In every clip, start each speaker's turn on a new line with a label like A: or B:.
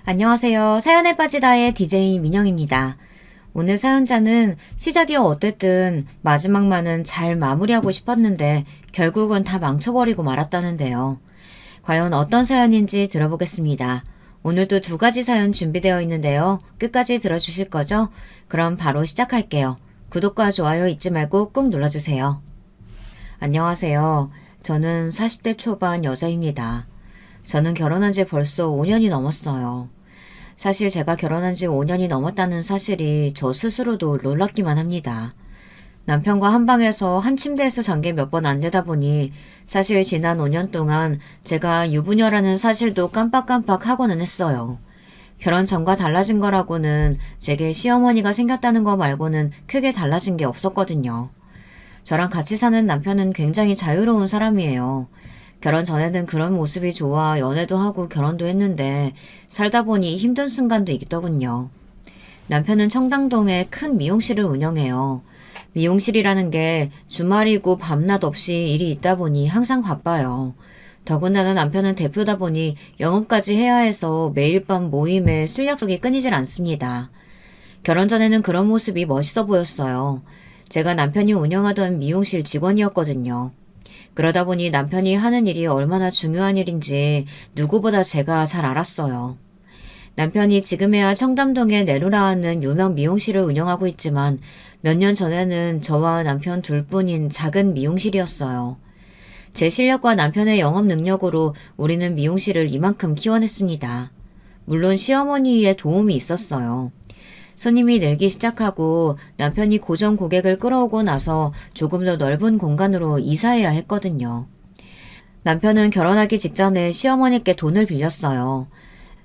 A: 안녕하세요. 사연에 빠지다의 DJ 민영입니다. 오늘 사연자는 시작이 어땠든 마지막만은 잘 마무리하고 싶었는데 결국은 다 망쳐버리고 말았다는데요. 과연 어떤 사연인지 들어보겠습니다. 오늘도 두 가지 사연 준비되어 있는데요. 끝까지 들어주실 거죠? 그럼 바로 시작할게요. 구독과 좋아요 잊지 말고 꾹 눌러주세요. 안녕하세요. 저는 40대 초반 여자입니다. 저는 결혼한 지 벌써 5년이 넘었어요. 사실 제가 결혼한 지 5년이 넘었다는 사실이 저 스스로도 놀랍기만 합니다. 남편과 한 방에서 한 침대에서 잔 게 몇 번 안 되다 보니 사실 지난 5년 동안 제가 유부녀라는 사실도 깜빡깜빡 하고는 했어요. 결혼 전과 달라진 거라고는 제게 시어머니가 생겼다는 거 말고는 크게 달라진 게 없었거든요. 저랑 같이 사는 남편은 굉장히 자유로운 사람이에요. 결혼 전에는 그런 모습이 좋아 연애도 하고 결혼도 했는데 살다 보니 힘든 순간도 있더군요. 남편은 청담동에 큰 미용실을 운영해요. 미용실이라는 게 주말이고 밤낮 없이 일이 있다 보니 항상 바빠요. 더군다나 남편은 대표다 보니 영업까지 해야 해서 매일 밤 모임에 술 약속이 끊이질 않습니다. 결혼 전에는 그런 모습이 멋있어 보였어요. 제가 남편이 운영하던 미용실 직원이었거든요. 그러다 보니 남편이 하는 일이 얼마나 중요한 일인지 누구보다 제가 잘 알았어요. 남편이 지금에야 청담동에 내로라하는 유명 미용실을 운영하고 있지만 몇 년 전에는 저와 남편 둘뿐인 작은 미용실이었어요. 제 실력과 남편의 영업 능력으로 우리는 미용실을 이만큼 키워냈습니다. 물론 시어머니의 도움이 있었어요. 손님이 늘기 시작하고 남편이 고정 고객을 끌어오고 나서 조금 더 넓은 공간으로 이사해야 했거든요. 남편은 결혼하기 직전에 시어머니께 돈을 빌렸어요.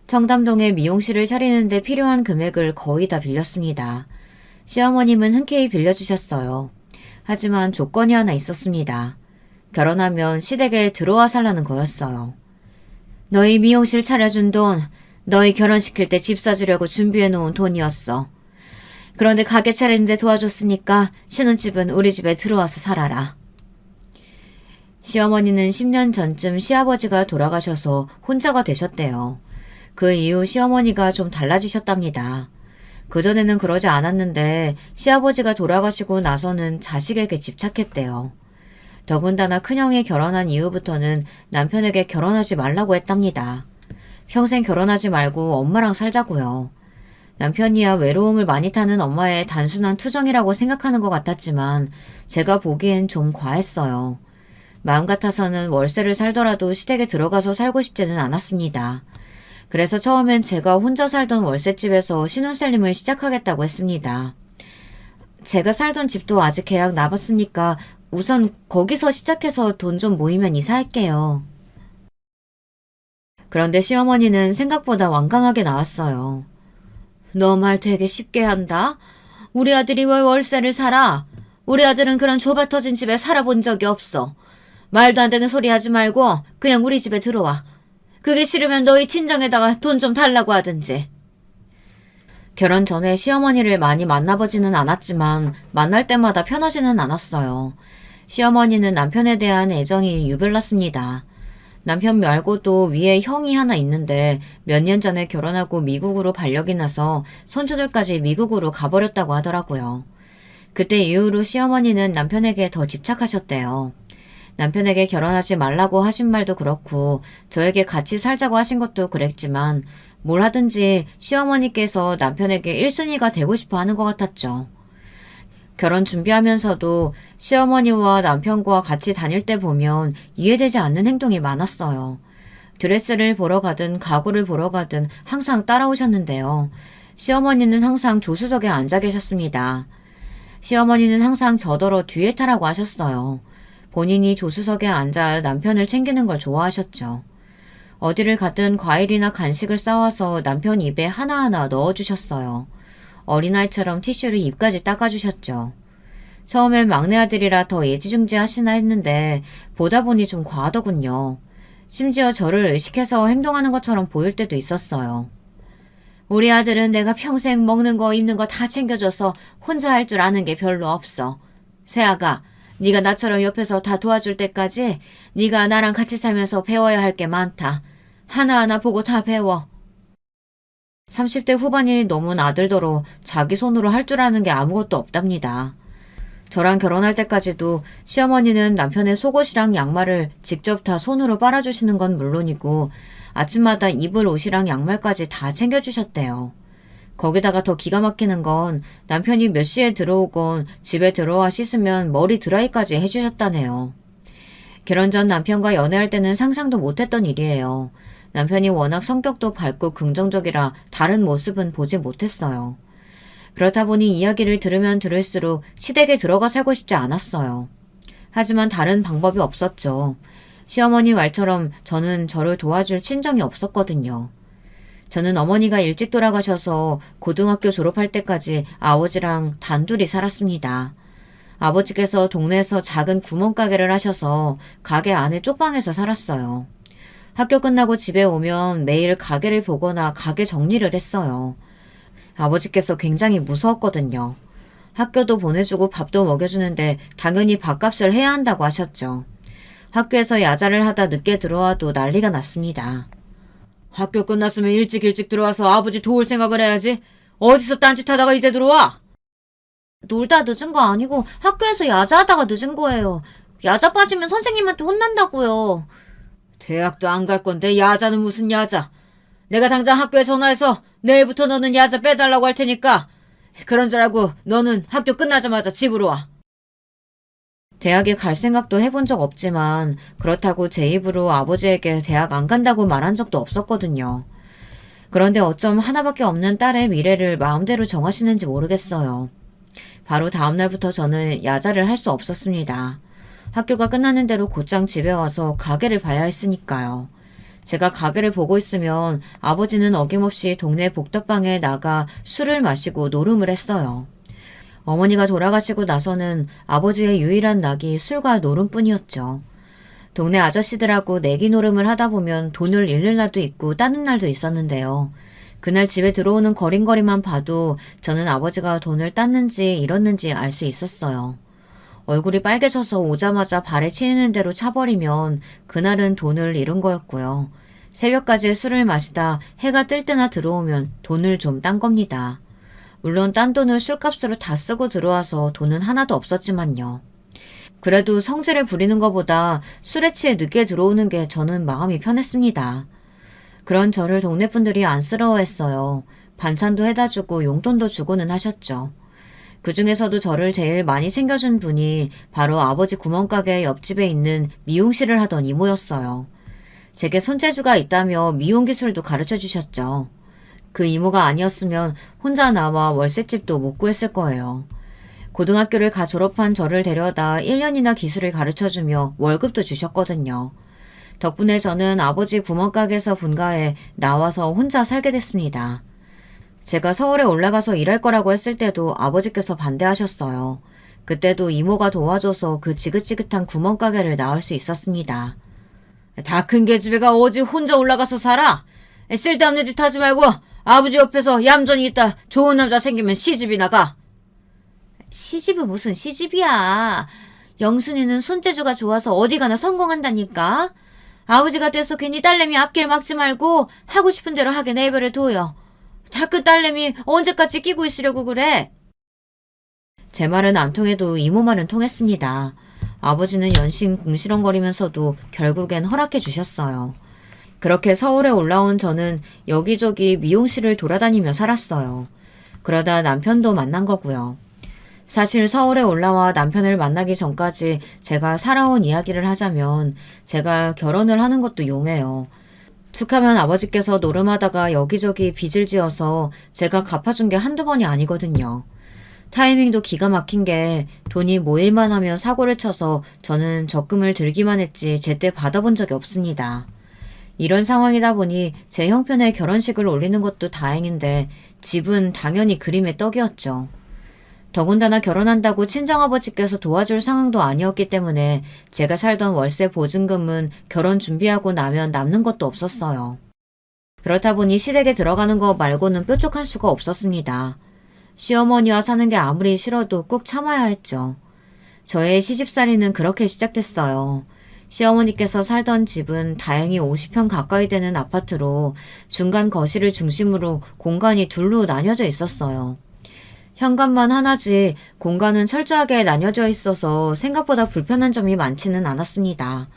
A: 청담동에 미용실을 차리는데 필요한 금액을 거의 다 빌렸습니다. 시어머님은 흔쾌히 빌려주셨어요. 하지만 조건이 하나 있었습니다. 결혼하면 시댁에 들어와 살라는 거였어요. 너희 미용실 차려준 돈, 너희 결혼시킬 때 집 사주려고 준비해놓은 돈이었어. 그런데 가게 차리는데 도와줬으니까 신혼집은 우리 집에 들어와서 살아라. 시어머니는 10년 전쯤 시아버지가 돌아가셔서 혼자가 되셨대요. 그 이후 시어머니가 좀 달라지셨답니다. 그전에는 그러지 않았는데 시아버지가 돌아가시고 나서는 자식에게 집착했대요. 더군다나 큰형이 결혼한 이후부터는 남편에게 결혼하지 말라고 했답니다. 평생 결혼하지 말고 엄마랑 살자고요. 남편이야 외로움을 많이 타는 엄마의 단순한 투정이라고 생각하는 것 같았지만 제가 보기엔 좀 과했어요. 마음 같아서는 월세를 살더라도 시댁에 들어가서 살고 싶지는 않았습니다. 그래서 처음엔 제가 혼자 살던 월세집에서 신혼살림을 시작하겠다고 했습니다. 제가 살던 집도 아직 계약 남았으니까 우선 거기서 시작해서 돈 좀 모이면 이사할게요. 그런데 시어머니는 생각보다 완강하게 나왔어요. 너 말 되게 쉽게 한다? 우리 아들이 왜 월세를 살아? 우리 아들은 그런 좁아터진 집에 살아본 적이 없어. 말도 안 되는 소리 하지 말고 그냥 우리 집에 들어와. 그게 싫으면 너희 친정에다가 돈 좀 달라고 하든지. 결혼 전에 시어머니를 많이 만나보지는 않았지만 만날 때마다 편하지는 않았어요. 시어머니는 남편에 대한 애정이 유별났습니다. 남편 말고도 위에 형이 하나 있는데 몇 년 전에 결혼하고 미국으로 발령이 나서 손주들까지 미국으로 가버렸다고 하더라고요. 그때 이후로 시어머니는 남편에게 더 집착하셨대요. 남편에게 결혼하지 말라고 하신 말도 그렇고 저에게 같이 살자고 하신 것도 그랬지만 뭘 하든지 시어머니께서 남편에게 1순위가 되고 싶어 하는 것 같았죠. 결혼 준비하면서도 시어머니와 남편과 같이 다닐 때 보면 이해되지 않는 행동이 많았어요. 드레스를 보러 가든 가구를 보러 가든 항상 따라오셨는데요. 시어머니는 항상 조수석에 앉아 계셨습니다. 시어머니는 항상 저더러 뒤에 타라고 하셨어요. 본인이 조수석에 앉아 남편을 챙기는 걸 좋아하셨죠. 어디를 가든 과일이나 간식을 싸와서 남편 입에 하나하나 넣어주셨어요. 어린아이처럼 티슈를 입까지 닦아주셨죠. 처음엔 막내 아들이라 더 애지중지 하시나 했는데 보다 보니 좀 과하더군요. 심지어 저를 의식해서 행동하는 것처럼 보일 때도 있었어요. 우리 아들은 내가 평생 먹는 거 입는 거 다 챙겨줘서 혼자 할 줄 아는 게 별로 없어. 세아가 네가 나처럼 옆에서 다 도와줄 때까지 네가 나랑 같이 살면서 배워야 할 게 많다. 하나하나 보고 다 배워. 30대 후반이 넘은 아들더러 자기 손으로 할 줄 아는 게 아무것도 없답니다. 저랑 결혼할 때까지도 시어머니는 남편의 속옷이랑 양말을 직접 다 손으로 빨아주시는 건 물론이고 아침마다 입을 옷이랑 양말까지 다 챙겨주셨대요. 거기다가 더 기가 막히는 건 남편이 몇 시에 들어오건 집에 들어와 씻으면 머리 드라이까지 해주셨다네요. 결혼 전 남편과 연애할 때는 상상도 못했던 일이에요. 남편이 워낙 성격도 밝고 긍정적이라 다른 모습은 보지 못했어요. 그렇다 보니 이야기를 들으면 들을수록 시댁에 들어가 살고 싶지 않았어요. 하지만 다른 방법이 없었죠. 시어머니 말처럼 저는 저를 도와줄 친정이 없었거든요. 저는 어머니가 일찍 돌아가셔서 고등학교 졸업할 때까지 아버지랑 단둘이 살았습니다. 아버지께서 동네에서 작은 구멍가게를 하셔서 가게 안에 쪽방에서 살았어요. 학교 끝나고 집에 오면 매일 가게를 보거나 가게 정리를 했어요. 아버지께서 굉장히 무서웠거든요. 학교도 보내주고 밥도 먹여주는데 당연히 밥값을 해야 한다고 하셨죠. 학교에서 야자를 하다 늦게 들어와도 난리가 났습니다. 학교 끝났으면 일찍 들어와서 아버지 도울 생각을 해야지. 어디서 딴짓하다가 이제 들어와? 놀다 늦은 거 아니고 학교에서 야자하다가 늦은 거예요. 야자 빠지면 선생님한테 혼난다고요. 대학도 안 갈 건데 야자는 무슨 야자. 내가 당장 학교에 전화해서 내일부터 너는 야자 빼달라고 할 테니까 그런 줄 알고 너는 학교 끝나자마자 집으로 와. 대학에 갈 생각도 해본 적 없지만 그렇다고 제 입으로 아버지에게 대학 안 간다고 말한 적도 없었거든요. 그런데 어쩜 하나밖에 없는 딸의 미래를 마음대로 정하시는지 모르겠어요. 바로 다음 날부터 저는 야자를 할 수 없었습니다. 학교가 끝나는 대로 곧장 집에 와서 가게를 봐야 했으니까요. 제가 가게를 보고 있으면 아버지는 어김없이 동네 복덕방에 나가 술을 마시고 노름을 했어요. 어머니가 돌아가시고 나서는 아버지의 유일한 낙이 술과 노름뿐이었죠. 동네 아저씨들하고 내기 노름을 하다 보면 돈을 잃는 날도 있고 따는 날도 있었는데요. 그날 집에 들어오는 거림거리만 봐도 저는 아버지가 돈을 땄는지 잃었는지 알 수 있었어요. 얼굴이 빨개져서 오자마자 발에 치이는 대로 차버리면 그날은 돈을 잃은 거였고요. 새벽까지 술을 마시다 해가 뜰 때나 들어오면 돈을 좀 딴 겁니다. 물론 딴 돈을 술값으로 다 쓰고 들어와서 돈은 하나도 없었지만요. 그래도 성질을 부리는 것보다 술에 취해 늦게 들어오는 게 저는 마음이 편했습니다. 그런 저를 동네 분들이 안쓰러워했어요. 반찬도 해다 주고 용돈도 주고는 하셨죠. 그 중에서도 저를 제일 많이 챙겨준 분이 바로 아버지 구멍가게 옆집에 있는 미용실을 하던 이모였어요. 제게 손재주가 있다며 미용 기술도 가르쳐 주셨죠. 그 이모가 아니었으면 혼자 나와 월세집도 못 구했을 거예요. 고등학교를 가 졸업한 저를 데려다 1년이나 기술을 가르쳐주며 월급도 주셨거든요. 덕분에 저는 아버지 구멍가게에서 분가해 나와서 혼자 살게 됐습니다. 제가 서울에 올라가서 일할 거라고 했을 때도 아버지께서 반대하셨어요. 그때도 이모가 도와줘서 그 지긋지긋한 구멍가게를 나올 수 있었습니다. 다 큰 계집애가 어디 혼자 올라가서 살아? 쓸데없는 짓 하지 말고 아버지 옆에서 얌전히 있다 좋은 남자 생기면 시집이나 가. 시집은 무슨 시집이야. 영순이는 손재주가 좋아서 어디 가나 성공한다니까. 아버지가 돼서 괜히 딸내미 앞길 막지 말고 하고 싶은 대로 하게 내버려 둬요. 다 그 딸내미 언제까지 끼고 있으려고 그래? 제 말은 안 통해도 이모 말은 통했습니다. 아버지는 연신 궁시렁거리면서도 결국엔 허락해 주셨어요. 그렇게 서울에 올라온 저는 여기저기 미용실을 돌아다니며 살았어요. 그러다 남편도 만난 거고요. 사실 서울에 올라와 남편을 만나기 전까지 제가 살아온 이야기를 하자면 제가 결혼을 하는 것도 용해요. 툭하면 아버지께서 노름하다가 여기저기 빚을 지어서 제가 갚아준 게 한두 번이 아니거든요. 타이밍도 기가 막힌 게 돈이 모일만 하면 사고를 쳐서 저는 적금을 들기만 했지 제때 받아본 적이 없습니다. 이런 상황이다 보니 제 형편의 결혼식을 올리는 것도 다행인데 집은 당연히 그림의 떡이었죠. 더군다나 결혼한다고 친정아버지께서 도와줄 상황도 아니었기 때문에 제가 살던 월세 보증금은 결혼 준비하고 나면 남는 것도 없었어요. 그렇다 보니 시댁에 들어가는 거 말고는 뾰족한 수가 없었습니다. 시어머니와 사는 게 아무리 싫어도 꾹 참아야 했죠. 저의 시집살이는 그렇게 시작됐어요. 시어머니께서 살던 집은 다행히 50평 가까이 되는 아파트로 중간 거실을 중심으로 공간이 둘로 나뉘어져 있었어요. 현관만 하나지 공간은 철저하게 나뉘어져 있어서 생각보다 불편한 점이 많지는 않았습니다.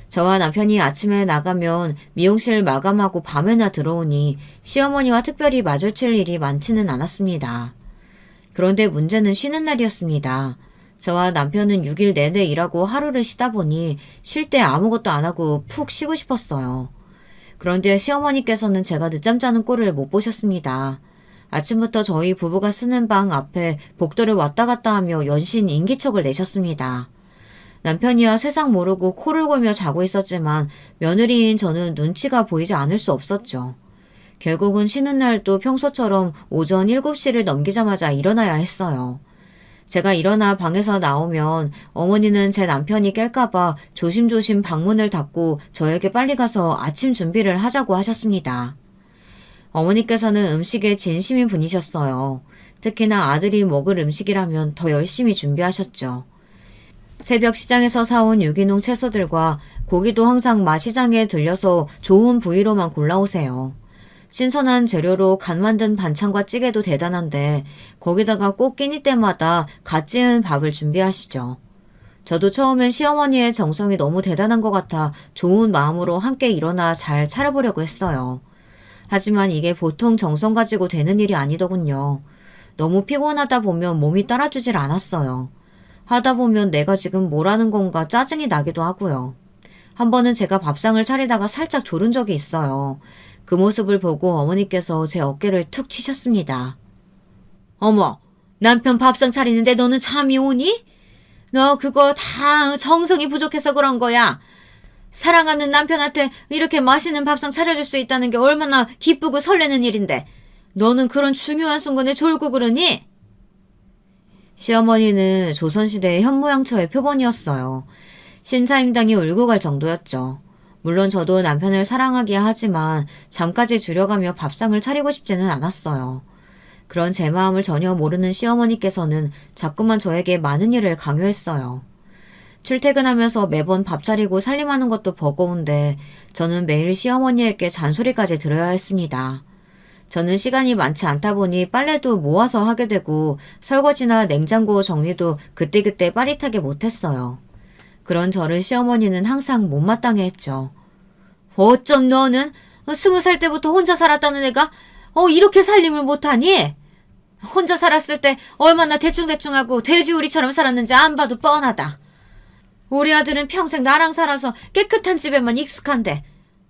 A: 저와 남편이 아침에 나가면 미용실 마감하고 밤에나 들어오니 시어머니와 특별히 마주칠 일이 많지는 않았습니다. 그런데 문제는 쉬는 날이었습니다. 저와 남편은 6일 내내 일하고 하루를 쉬다 보니 쉴 때 아무것도 안 하고 푹 쉬고 싶었어요. 그런데 시어머니께서는 제가 늦잠 자는 꼴을 못 보셨습니다. 아침부터 저희 부부가 쓰는 방 앞에 복도를 왔다 갔다 하며 연신 인기척을 내셨습니다. 남편이야 세상 모르고 코를 골며 자고 있었지만 며느리인 저는 눈치가 보이지 않을 수 없었죠. 결국은 쉬는 날도 평소처럼 오전 7시를 넘기자마자 일어나야 했어요. 제가 일어나 방에서 나오면 어머니는 제 남편이 깰까봐 조심조심 방문을 닫고 저에게 빨리 가서 아침 준비를 하자고 하셨습니다. 어머니께서는 음식에 진심인 분이셨어요. 특히나 아들이 먹을 음식이라면 더 열심히 준비하셨죠. 새벽 시장에서 사온 유기농 채소들과 고기도 항상 마시장에 들려서 좋은 부위로만 골라오세요. 신선한 재료로 간 만든 반찬과 찌개도 대단한데 거기다가 꼭 끼니 때마다 갓 지은 밥을 준비하시죠. 저도 처음엔 시어머니의 정성이 너무 대단한 것 같아 좋은 마음으로 함께 일어나 잘 차려보려고 했어요. 하지만 이게 보통 정성 가지고 되는 일이 아니더군요. 너무 피곤하다 보면 몸이 따라주질 않았어요. 하다 보면 내가 지금 뭘 하는 건가 짜증이 나기도 하고요. 한 번은 제가 밥상을 차리다가 살짝 졸은 적이 있어요. 그 모습을 보고 어머니께서 제 어깨를 툭 치셨습니다. 어머, 남편 밥상 차리는데 너는 잠이 오니? 너 그거 다 정성이 부족해서 그런 거야. 사랑하는 남편한테 이렇게 맛있는 밥상 차려줄 수 있다는 게 얼마나 기쁘고 설레는 일인데 너는 그런 중요한 순간에 졸고 그러니? 시어머니는 조선시대의 현모양처의 표본이었어요. 신사임당이 울고 갈 정도였죠. 물론 저도 남편을 사랑하기야 하지만 잠까지 줄여가며 밥상을 차리고 싶지는 않았어요. 그런 제 마음을 전혀 모르는 시어머니께서는 자꾸만 저에게 많은 일을 강요했어요. 출퇴근하면서 매번 밥 차리고 살림하는 것도 버거운데 저는 매일 시어머니에게 잔소리까지 들어야 했습니다. 저는 시간이 많지 않다 보니 빨래도 모아서 하게 되고 설거지나 냉장고 정리도 그때그때 빠릿하게 못했어요. 그런 저를 시어머니는 항상 못마땅해 했죠. 어쩜 너는 20살 때부터 혼자 살았다는 애가 이렇게 살림을 못하니? 혼자 살았을 때 얼마나 대충대충하고 돼지우리처럼 살았는지 안 봐도 뻔하다. 우리 아들은 평생 나랑 살아서 깨끗한 집에만 익숙한데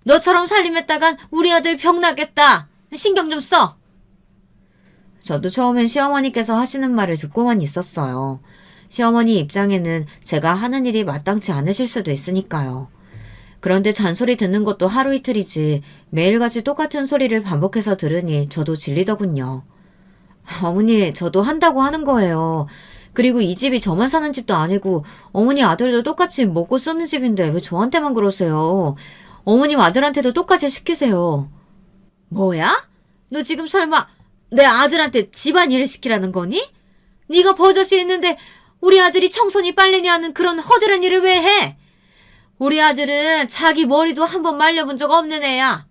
A: 너처럼 살림했다간 우리 아들 병나겠다. 신경 좀 써. 저도 처음엔 시어머니께서 하시는 말을 듣고만 있었어요. 시어머니 입장에는 제가 하는 일이 마땅치 않으실 수도 있으니까요. 그런데 잔소리 듣는 것도 하루 이틀이지 매일같이 똑같은 소리를 반복해서 들으니 저도 질리더군요. 어머니, 저도 한다고 하는 거예요. 그리고 이 집이 저만 사는 집도 아니고 어머니 아들도 똑같이 먹고 쓰는 집인데 왜 저한테만 그러세요? 어머님 아들한테도 똑같이 시키세요. 뭐야? 너 지금 설마 내 아들한테 집안일을 시키라는 거니? 네가 버젓이 있는데 우리 아들이 청소니 빨래니 하는 그런 허드렛 일을 왜 해? 우리 아들은 자기 머리도 한번 말려본 적 없는 애야.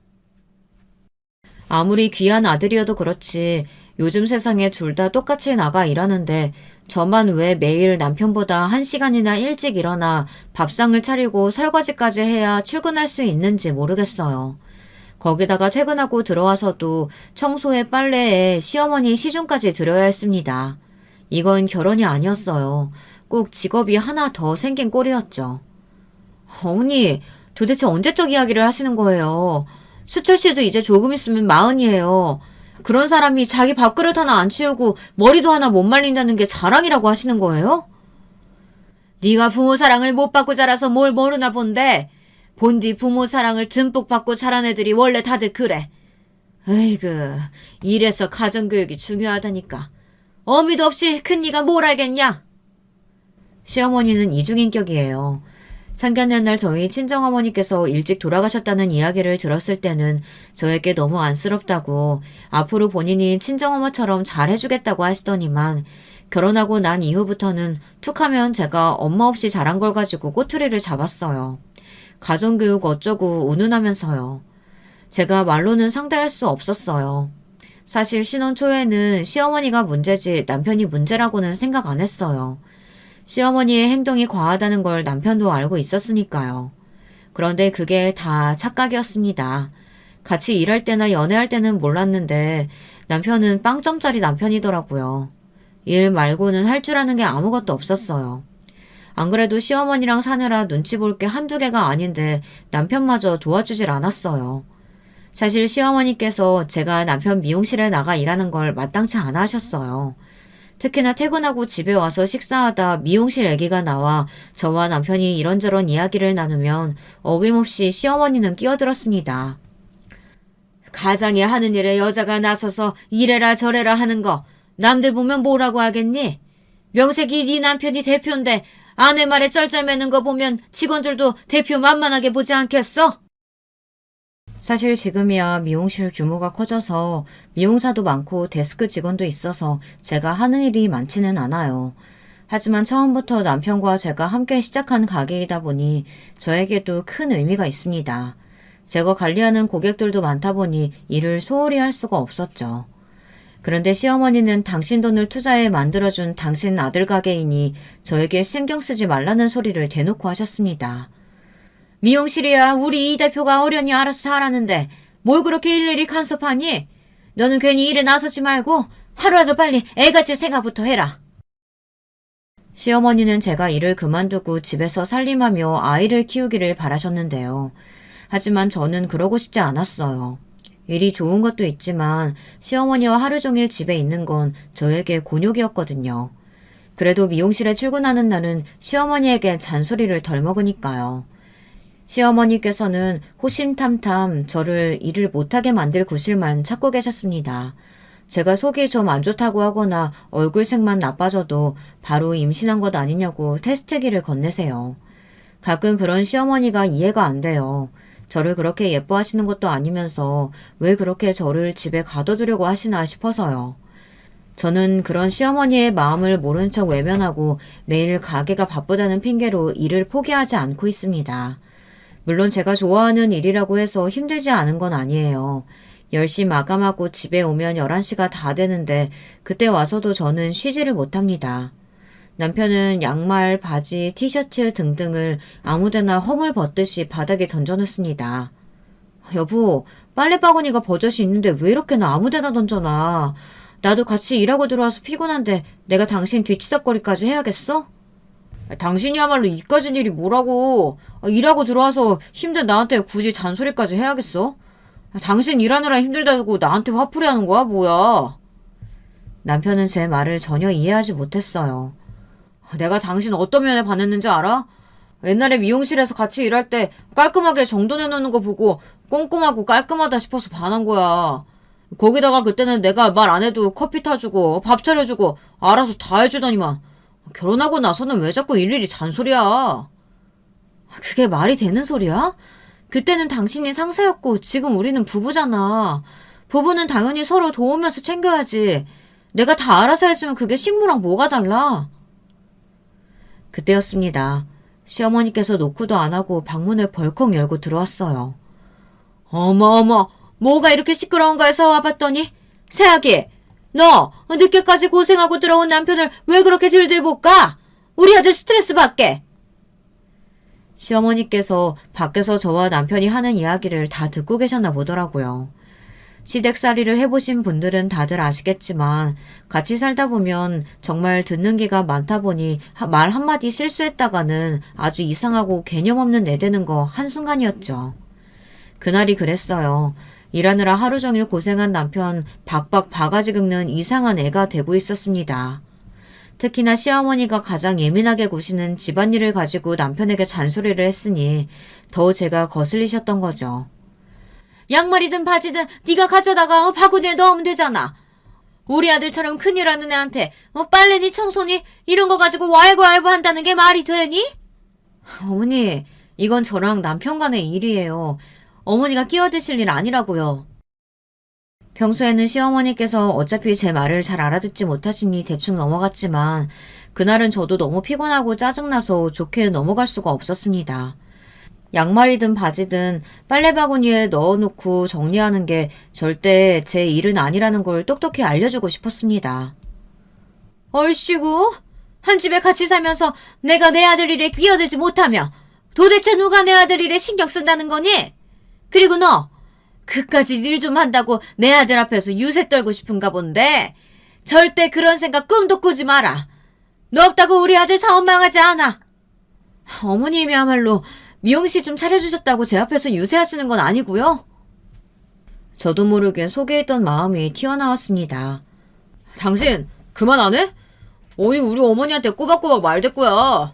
A: 아무리 귀한 아들이어도 그렇지 요즘 세상에 둘 다 똑같이 나가 일하는데 저만 왜 매일 남편보다 1시간이나 일찍 일어나 밥상을 차리고 설거지까지 해야 출근할 수 있는지 모르겠어요. 거기다가 퇴근하고 들어와서도 청소에 빨래에 시어머니 시중까지 들어야 했습니다. 이건 결혼이 아니었어요. 꼭 직업이 하나 더 생긴 꼴이었죠. 어머니, 도대체 언제적 이야기를 하시는 거예요? 수철 씨도 이제 조금 있으면 40이에요. 그런 사람이 자기 밥그릇 하나 안 치우고 머리도 하나 못 말린다는 게 자랑이라고 하시는 거예요? 네가 부모 사랑을 못 받고 자라서 뭘 모르나 본데 본디 부모 사랑을 듬뿍 받고 자란 애들이 원래 다들 그래. 에이그, 이래서 가정교육이 중요하다니까. 어미도 없이 큰 네가 뭘 알겠냐? 시어머니는 이중인격이에요. 상견례 날 저희 친정어머니께서 일찍 돌아가셨다는 이야기를 들었을 때는 저에게 너무 안쓰럽다고 앞으로 본인이 친정어머처럼 잘해주겠다고 하시더니만 결혼하고 난 이후부터는 툭하면 제가 엄마 없이 자란 걸 가지고 꼬투리를 잡았어요. 가정교육 어쩌고 운운하면서요. 제가 말로는 상대할 수 없었어요. 사실 신혼 초에는 시어머니가 문제지 남편이 문제라고는 생각 안 했어요. 시어머니의 행동이 과하다는 걸 남편도 알고 있었으니까요. 그런데 그게 다 착각이었습니다. 같이 일할 때나 연애할 때는 몰랐는데 남편은 빵점짜리 남편이더라고요. 일 말고는 할 줄 아는 게 아무것도 없었어요. 안 그래도 시어머니랑 사느라 눈치 볼 게 한두 개가 아닌데 남편마저 도와주질 않았어요. 사실 시어머니께서 제가 남편 미용실에 나가 일하는 걸 마땅치 않아 하셨어요. 특히나 퇴근하고 집에 와서 식사하다 미용실 얘기가 나와 저와 남편이 이런저런 이야기를 나누면 어김없이 시어머니는 끼어들었습니다. 가장이 하는 일에 여자가 나서서 이래라 저래라 하는 거 남들 보면 뭐라고 하겠니? 명색이 네 남편이 대표인데 아내 말에 쩔쩔매는 거 보면 직원들도 대표 만만하게 보지 않겠어? 사실 지금이야 미용실 규모가 커져서 미용사도 많고 데스크 직원도 있어서 제가 하는 일이 많지는 않아요. 하지만 처음부터 남편과 제가 함께 시작한 가게이다 보니 저에게도 큰 의미가 있습니다. 제가 관리하는 고객들도 많다 보니 일을 소홀히 할 수가 없었죠. 그런데 시어머니는 당신 돈을 투자해 만들어준 당신 아들 가게이니 저에게 신경 쓰지 말라는 소리를 대놓고 하셨습니다. 미용실이야 우리 이 대표가 어련히 알아서 잘하는데 뭘 그렇게 일일이 간섭하니? 너는 괜히 일에 나서지 말고 하루라도 빨리 애 가질 생각부터 해라. 시어머니는 제가 일을 그만두고 집에서 살림하며 아이를 키우기를 바라셨는데요. 하지만 저는 그러고 싶지 않았어요. 일이 좋은 것도 있지만 시어머니와 하루 종일 집에 있는 건 저에게 곤욕이었거든요. 그래도 미용실에 출근하는 날은 시어머니에게 잔소리를 덜 먹으니까요. 시어머니께서는 호심탐탐 저를 일을 못하게 만들 구실만 찾고 계셨습니다. 제가 속이 좀 안 좋다고 하거나 얼굴색만 나빠져도 바로 임신한 것 아니냐고 테스트기를 건네세요. 가끔 그런 시어머니가 이해가 안 돼요. 저를 그렇게 예뻐하시는 것도 아니면서 왜 그렇게 저를 집에 가둬두려고 하시나 싶어서요. 저는 그런 시어머니의 마음을 모른 척 외면하고 매일 가게가 바쁘다는 핑계로 일을 포기하지 않고 있습니다. 물론 제가 좋아하는 일이라고 해서 힘들지 않은 건 아니에요. 10시 마감하고 집에 오면 11시가 다 되는데 그때 와서도 저는 쉬지를 못합니다. 남편은 양말, 바지, 티셔츠 등등을 아무데나 허물 벗듯이 바닥에 던져놓습니다. 여보, 빨래바구니가 버젓이 있는데 왜 이렇게나 아무데나 던져놔? 나도 같이 일하고 들어와서 피곤한데 내가 당신 뒤치다거리까지 해야겠어? 당신이야말로 이까진 일이 뭐라고. 일하고 들어와서 힘든 나한테 굳이 잔소리까지 해야겠어? 당신 일하느라 힘들다고 나한테 화풀이 하는 거야 뭐야? 남편은 제 말을 전혀 이해하지 못했어요. 내가 당신 어떤 면에 반했는지 알아? 옛날에 미용실에서 같이 일할 때 깔끔하게 정돈해놓는 거 보고 꼼꼼하고 깔끔하다 싶어서 반한 거야. 거기다가 그때는 내가 말 안 해도 커피 타주고 밥 차려주고 알아서 다 해주더니만 결혼하고 나서는 왜 자꾸 일일이 잔소리야? 그게 말이 되는 소리야? 그때는 당신이 상사였고 지금 우리는 부부잖아. 부부는 당연히 서로 도우면서 챙겨야지. 내가 다 알아서 해주면 그게 식모랑 뭐가 달라? 그때였습니다. 시어머니께서 노크도 안 하고 방문을 벌컥 열고 들어왔어요. 어머, 뭐가 이렇게 시끄러운가 해서 와봤더니 새아기, 너 늦게까지 고생하고 들어온 남편을 왜 그렇게 들들 볶아? 우리 아들 스트레스 받게. 시어머니께서 밖에서 저와 남편이 하는 이야기를 다 듣고 계셨나 보더라고요. 시댁살이를 해보신 분들은 다들 아시겠지만 같이 살다 보면 정말 듣는 기가 많다 보니 말 한마디 실수했다가는 아주 이상하고 개념 없는 내대는 거 한순간이었죠. 그날이 그랬어요. 일하느라 하루 종일 고생한 남편 박박 바가지 긁는 이상한 애가 되고 있었습니다. 특히나 시어머니가 가장 예민하게 구시는 집안일을 가지고 남편에게 잔소리를 했으니 더 제가 거슬리셨던 거죠. 양말이든 바지든 네가 가져다가 바구니에 넣으면 되잖아. 우리 아들처럼 큰일하는 애한테 빨래니 청소니 이런 거 가지고 왈구왈구 한다는 게 말이 되니? 어머니, 이건 저랑 남편 간의 일이에요. 어머니가 끼어드실 일 아니라고요. 평소에는 시어머니께서 어차피 제 말을 잘 알아듣지 못하시니 대충 넘어갔지만 그날은 저도 너무 피곤하고 짜증나서 좋게 넘어갈 수가 없었습니다. 양말이든 바지든 빨래바구니에 넣어놓고 정리하는 게 절대 제 일은 아니라는 걸 똑똑히 알려주고 싶었습니다. 얼씨구, 한 집에 같이 살면서 내가 내 아들 일에 끼어들지 못하며 도대체 누가 내 아들 일에 신경 쓴다는 거니? 그리고 너, 그까지 일 좀 한다고 내 아들 앞에서 유세 떨고 싶은가 본데 절대 그런 생각 꿈도 꾸지 마라. 너 없다고 우리 아들 사업 망하지 않아. 어머님이야말로 미용실 좀 차려주셨다고 제 앞에서 유세하시는 건 아니고요. 저도 모르게 속에 있던 마음이 튀어나왔습니다. 당신 그만 안 해? 어이 우리 어머니한테 꼬박꼬박 말댔고요.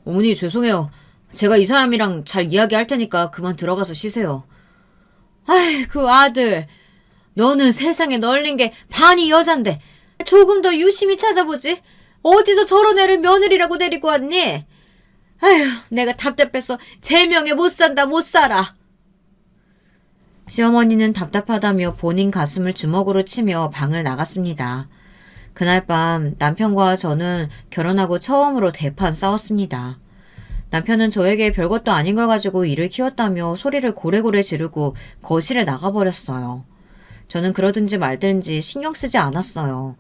A: 어머니 죄송해요. 제가 이 사람이랑 잘 이야기할 테니까 그만 들어가서 쉬세요. 아이 그 아들, 너는 세상에 널린 게 반이 여잔데 조금 더 유심히 찾아보지. 어디서 저런 애를 며느리라고 데리고 왔니? 아휴, 내가 답답해서 제명에 못 산다 못 살아. 시어머니는 답답하다며 본인 가슴을 주먹으로 치며 방을 나갔습니다. 그날 밤 남편과 저는 결혼하고 처음으로 대판 싸웠습니다. 남편은 저에게 별것도 아닌 걸 가지고 일을 키웠다며 소리를 고래고래 지르고 거실에 나가버렸어요. 저는 그러든지 말든지 신경 쓰지 않았어요.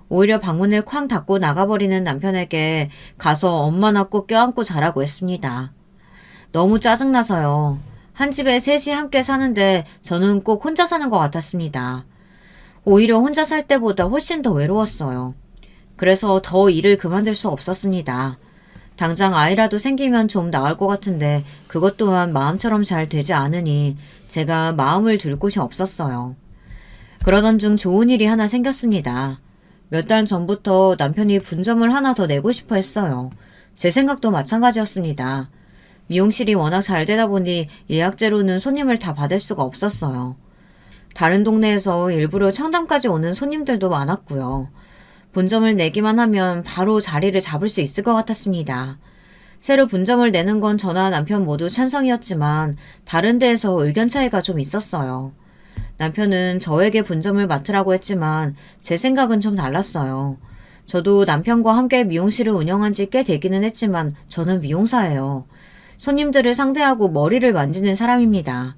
A: 오히려 방문을 쾅 닫고 나가버리는 남편에게 가서 엄마나 꼭 껴안고 자라고 했습니다. 너무 짜증나서요. 한 집에 셋이 함께 사는데 저는 꼭 혼자 사는 것 같았습니다. 오히려 혼자 살 때보다 훨씬 더 외로웠어요. 그래서 더 일을 그만둘 수 없었습니다. 당장 아이라도 생기면 좀 나을 것 같은데 그것 또한 마음처럼 잘 되지 않으니 제가 마음을 둘 곳이 없었어요. 그러던 중 좋은 일이 하나 생겼습니다. 몇 달 전부터 남편이 분점을 하나 더 내고 싶어 했어요. 제 생각도 마찬가지였습니다. 미용실이 워낙 잘 되다 보니 예약제로는 손님을 다 받을 수가 없었어요. 다른 동네에서 일부러 청담까지 오는 손님들도 많았고요. 분점을 내기만 하면 바로 자리를 잡을 수 있을 것 같았습니다. 새로 분점을 내는 건 저나 남편 모두 찬성이었지만 다른 데에서 의견 차이가 좀 있었어요. 남편은 저에게 분점을 맡으라고 했지만 제 생각은 좀 달랐어요. 저도 남편과 함께 미용실을 운영한 지 꽤 되기는 했지만 저는 미용사예요. 손님들을 상대하고 머리를 만지는 사람입니다.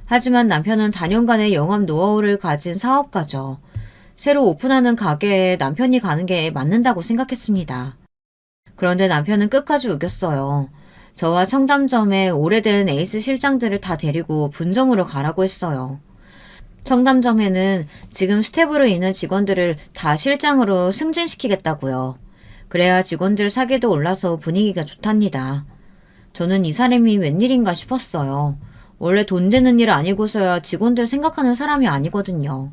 A: 하지만 남편은 다년간의 영업 노하우를 가진 사업가죠. 새로 오픈하는 가게에 남편이 가는 게 맞는다고 생각했습니다. 그런데 남편은 끝까지 우겼어요. 저와 청담점의 오래된 에이스 실장들을 다 데리고 분점으로 가라고 했어요. 청담점에는 지금 스텝으로 있는 직원들을 다 실장으로 승진시키겠다고요. 그래야 직원들 사기도 올라서 분위기가 좋답니다. 저는 이 사람이 웬일인가 싶었어요. 원래 돈 되는 일 아니고서야 직원들 생각하는 사람이 아니거든요.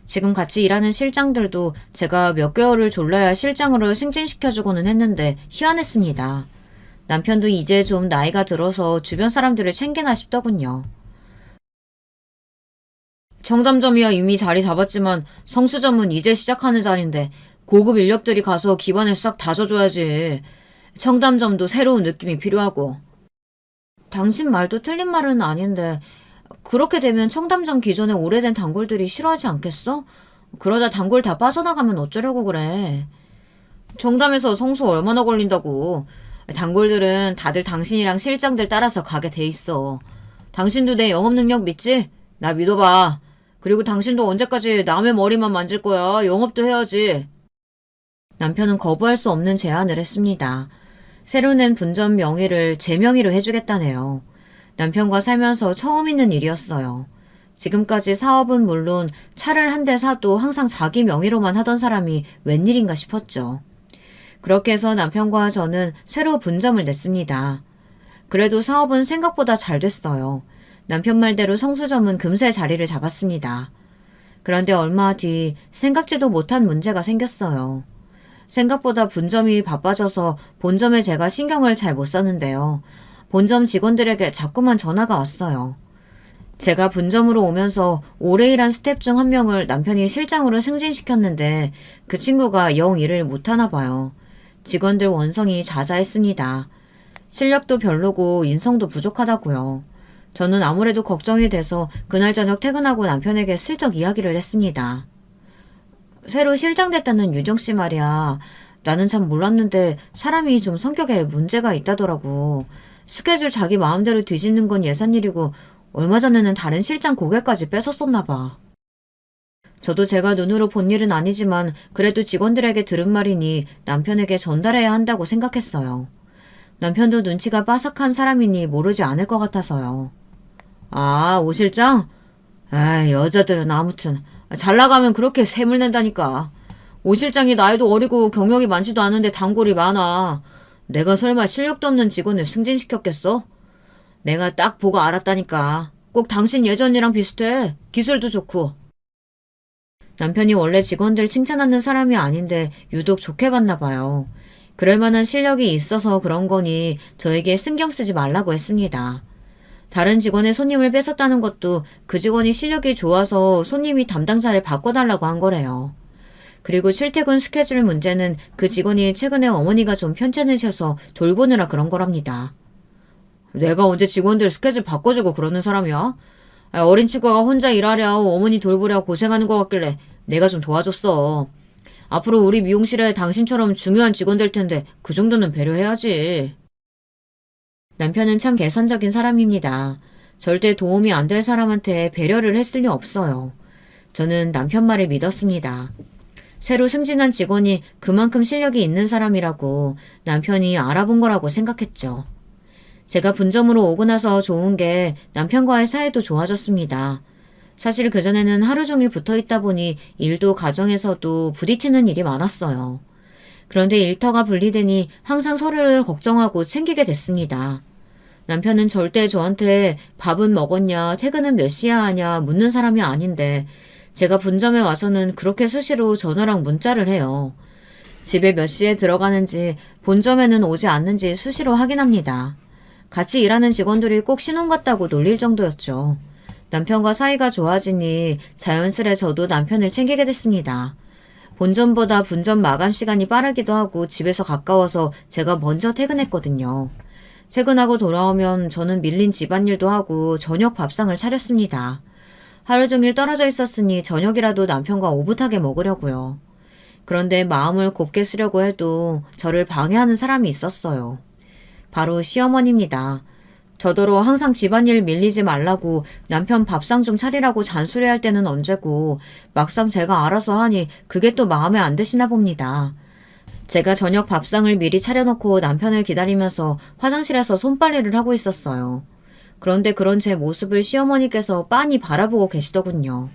A: 지금 같이 일하는 실장들도 제가 몇 개월을 졸라야 실장으로 승진시켜주고는 했는데 희한했습니다. 남편도 이제 좀 나이가 들어서 주변 사람들을 챙기나 싶더군요. 청담점이야 이미 자리 잡았지만 성수점은 이제 시작하는 자리인데 고급 인력들이 가서 기반을 싹 다져줘야지. 청담점도 새로운 느낌이 필요하고. 당신 말도 틀린 말은 아닌데 그렇게 되면 청담점 기존의 오래된 단골들이 싫어하지 않겠어? 그러다 단골 다 빠져나가면 어쩌려고 그래. 청담에서 성수 얼마나 걸린다고. 단골들은 다들 당신이랑 실장들 따라서 가게 돼 있어. 당신도 내 영업 능력 믿지? 나 믿어봐. 그리고 당신도 언제까지 남의 머리만 만질 거야. 영업도 해야지. 남편은 거부할 수 없는 제안을 했습니다. 새로 낸 분점 명의를 제 명의로 해주겠다네요. 남편과 살면서 처음 있는 일이었어요. 지금까지 사업은 물론 차를 한 대 사도 항상 자기 명의로만 하던 사람이 웬일인가 싶었죠. 그렇게 해서 남편과 저는 새로 분점을 냈습니다. 그래도 사업은 생각보다 잘 됐어요. 남편 말대로 성수점은 금세 자리를 잡았습니다. 그런데 얼마 뒤 생각지도 못한 문제가 생겼어요. 생각보다 분점이 바빠져서 본점에 제가 신경을 잘 못 썼는데요. 본점 직원들에게 자꾸만 전화가 왔어요. 제가 분점으로 오면서 오래 일한 스텝 중 한 명을 남편이 실장으로 승진시켰는데 그 친구가 영 일을 못하나 봐요. 직원들 원성이 자자했습니다. 실력도 별로고 인성도 부족하다고요. 저는 아무래도 걱정이 돼서 그날 저녁 퇴근하고 남편에게 슬쩍 이야기를 했습니다. 새로 실장됐다는 유정씨 말이야. 나는 참 몰랐는데 사람이 좀 성격에 문제가 있다더라고. 스케줄 자기 마음대로 뒤집는 건 예산일이고 얼마 전에는 다른 실장 고객까지 뺏었었나 봐. 저도 제가 눈으로 본 일은 아니지만 그래도 직원들에게 들은 말이니 남편에게 전달해야 한다고 생각했어요. 남편도 눈치가 빠삭한 사람이니 모르지 않을 것 같아서요. 아, 오 실장? 아, 여자들은 아무튼 잘 나가면 그렇게 세물 낸다니까. 오 실장이 나이도 어리고 경력이 많지도 않은데 단골이 많아. 내가 설마 실력도 없는 직원을 승진시켰겠어? 내가 딱 보고 알았다니까. 꼭 당신 예전이랑 비슷해. 기술도 좋고. 남편이 원래 직원들 칭찬하는 사람이 아닌데 유독 좋게 봤나 봐요. 그럴 만한 실력이 있어서 그런 거니 저에게 신경 쓰지 말라고 했습니다. 다른 직원의 손님을 뺏었다는 것도 그 직원이 실력이 좋아서 손님이 담당자를 바꿔달라고 한 거래요. 그리고 출퇴근 스케줄 문제는 그 직원이 최근에 어머니가 좀 편찮으셔서 돌보느라 그런 거랍니다. 내가 언제 직원들 스케줄 바꿔주고 그러는 사람이야? 어린 친구가 혼자 일하랴고 어머니 돌보랴 고생하는 것 같길래 내가 좀 도와줬어. 앞으로 우리 미용실에 당신처럼 중요한 직원 될 텐데 그 정도는 배려해야지. 남편은 참 계산적인 사람입니다. 절대 도움이 안 될 사람한테 배려를 했을 리 없어요. 저는 남편 말을 믿었습니다. 새로 승진한 직원이 그만큼 실력이 있는 사람이라고 남편이 알아본 거라고 생각했죠. 제가 분점으로 오고 나서 좋은 게 남편과의 사이도 좋아졌습니다. 사실 그전에는 하루 종일 붙어 있다 보니 일도 가정에서도 부딪히는 일이 많았어요. 그런데 일터가 분리되니 항상 서로를 걱정하고 챙기게 됐습니다. 남편은 절대 저한테 밥은 먹었냐, 퇴근은 몇 시야 하냐 묻는 사람이 아닌데 제가 분점에 와서는 그렇게 수시로 전화랑 문자를 해요. 집에 몇 시에 들어가는지, 본점에는 오지 않는지 수시로 확인합니다. 같이 일하는 직원들이 꼭 신혼 같다고 놀릴 정도였죠. 남편과 사이가 좋아지니 자연스레 저도 남편을 챙기게 됐습니다. 본점보다 분점 마감 시간이 빠르기도 하고 집에서 가까워서 제가 먼저 퇴근했거든요. 퇴근하고 돌아오면 저는 밀린 집안일도 하고 저녁 밥상을 차렸습니다. 하루 종일 떨어져 있었으니 저녁이라도 남편과 오붓하게 먹으려고요. 그런데 마음을 곱게 쓰려고 해도 저를 방해하는 사람이 있었어요. 바로 시어머니입니다. 저더러 항상 집안일 밀리지 말라고 남편 밥상 좀 차리라고 잔소리할 때는 언제고 막상 제가 알아서 하니 그게 또 마음에 안 드시나 봅니다. 제가 저녁 밥상을 미리 차려놓고 남편을 기다리면서 화장실에서 손빨래를 하고 있었어요. 그런데 그런 제 모습을 시어머니께서 빤히 바라보고 계시더군요.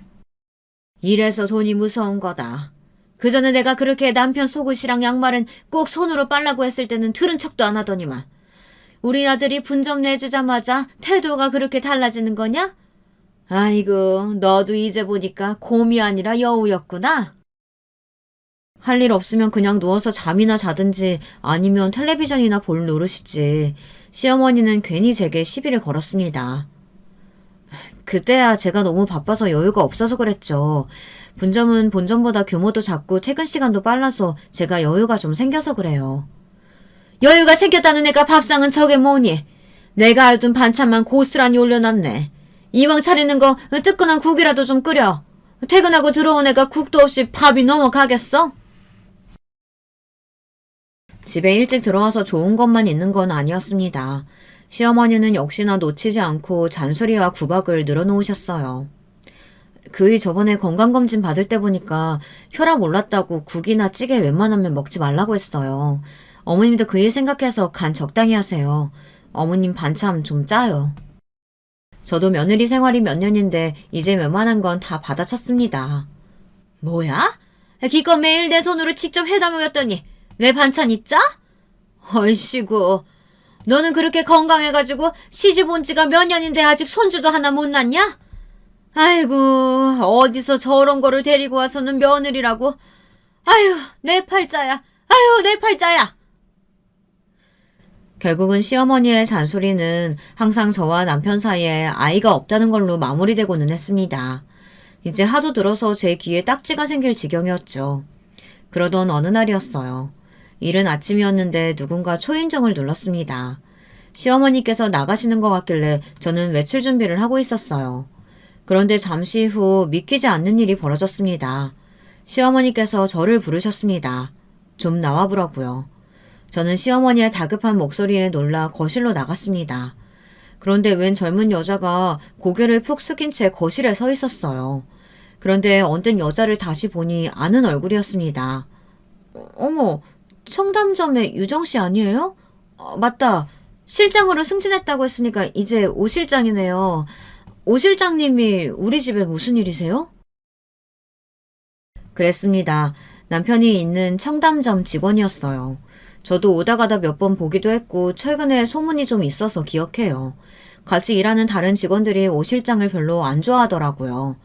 A: 이래서 돈이 무서운 거다. 그전에 내가 그렇게 남편 속옷이랑 양말은 꼭 손으로 빨라고 했을 때는 들은 척도 안 하더니만. 우리 아들이 분점 내주자마자 태도가 그렇게 달라지는 거냐? 아이고, 너도 이제 보니까 곰이 아니라 여우였구나. 할 일 없으면 그냥 누워서 잠이나 자든지 아니면 텔레비전이나 볼 노릇이지. 시어머니는 괜히 제게 시비를 걸었습니다. 그때야 제가 너무 바빠서 여유가 없어서 그랬죠. 분점은 본점보다 규모도 작고 퇴근 시간도 빨라서 제가 여유가 좀 생겨서 그래요. 여유가 생겼다는 애가 밥상은 저게 뭐니? 내가 알던 반찬만 고스란히 올려놨네. 이왕 차리는 거 뜨끈한 국이라도 좀 끓여. 퇴근하고 들어온 애가 국도 없이 밥이 넘어가겠어? 집에 일찍 들어와서 좋은 것만 있는 건 아니었습니다. 시어머니는 역시나 놓치지 않고 잔소리와 구박을 늘어놓으셨어요. 그이 저번에 건강검진 받을 때 보니까 혈압 올랐다고 국이나 찌개 웬만하면 먹지 말라고 했어요. 어머님도 그 일 생각해서 간 적당히 하세요. 어머님 반찬 좀 짜요. 저도 며느리 생활이 몇 년인데 이제 웬만한 건 다 받아쳤습니다. 뭐야? 기껏 매일 내 손으로 직접 해다 먹였더니 내 반찬이 짜? 얼씨구, 너는 그렇게 건강해가지고 시집 온 지가 몇 년인데 아직 손주도 하나 못 낳냐? 아이고, 어디서 저런 거를 데리고 와서는 며느리라고. 아유, 내 팔자야. 아유, 내 팔자야. 결국은 시어머니의 잔소리는 항상 저와 남편 사이에 아이가 없다는 걸로 마무리되고는 했습니다. 이제 하도 들어서 제 귀에 딱지가 생길 지경이었죠. 그러던 어느 날이었어요. 이른 아침이었는데 누군가 초인종을 눌렀습니다. 시어머니께서 나가시는 것 같길래 저는 외출 준비를 하고 있었어요. 그런데 잠시 후 믿기지 않는 일이 벌어졌습니다. 시어머니께서 저를 부르셨습니다. 좀 나와보라고요. 저는 시어머니의 다급한 목소리에 놀라 거실로 나갔습니다. 그런데 웬 젊은 여자가 고개를 푹 숙인 채 거실에 서 있었어요. 그런데 언뜻 여자를 다시 보니 아는 얼굴이었습니다. 어머, 청담점의 유정 씨 아니에요? 맞다. 실장으로 승진했다고 했으니까 이제 오 실장이네요. 오 실장님이 우리 집에 무슨 일이세요? 그랬습니다. 남편이 있는 청담점 직원이었어요. 저도 오다 가다 몇 번 보기도 했고 최근에 소문이 좀 있어서 기억해요. 같이 일하는 다른 직원들이 오 실장을 별로 안 좋아하더라고요.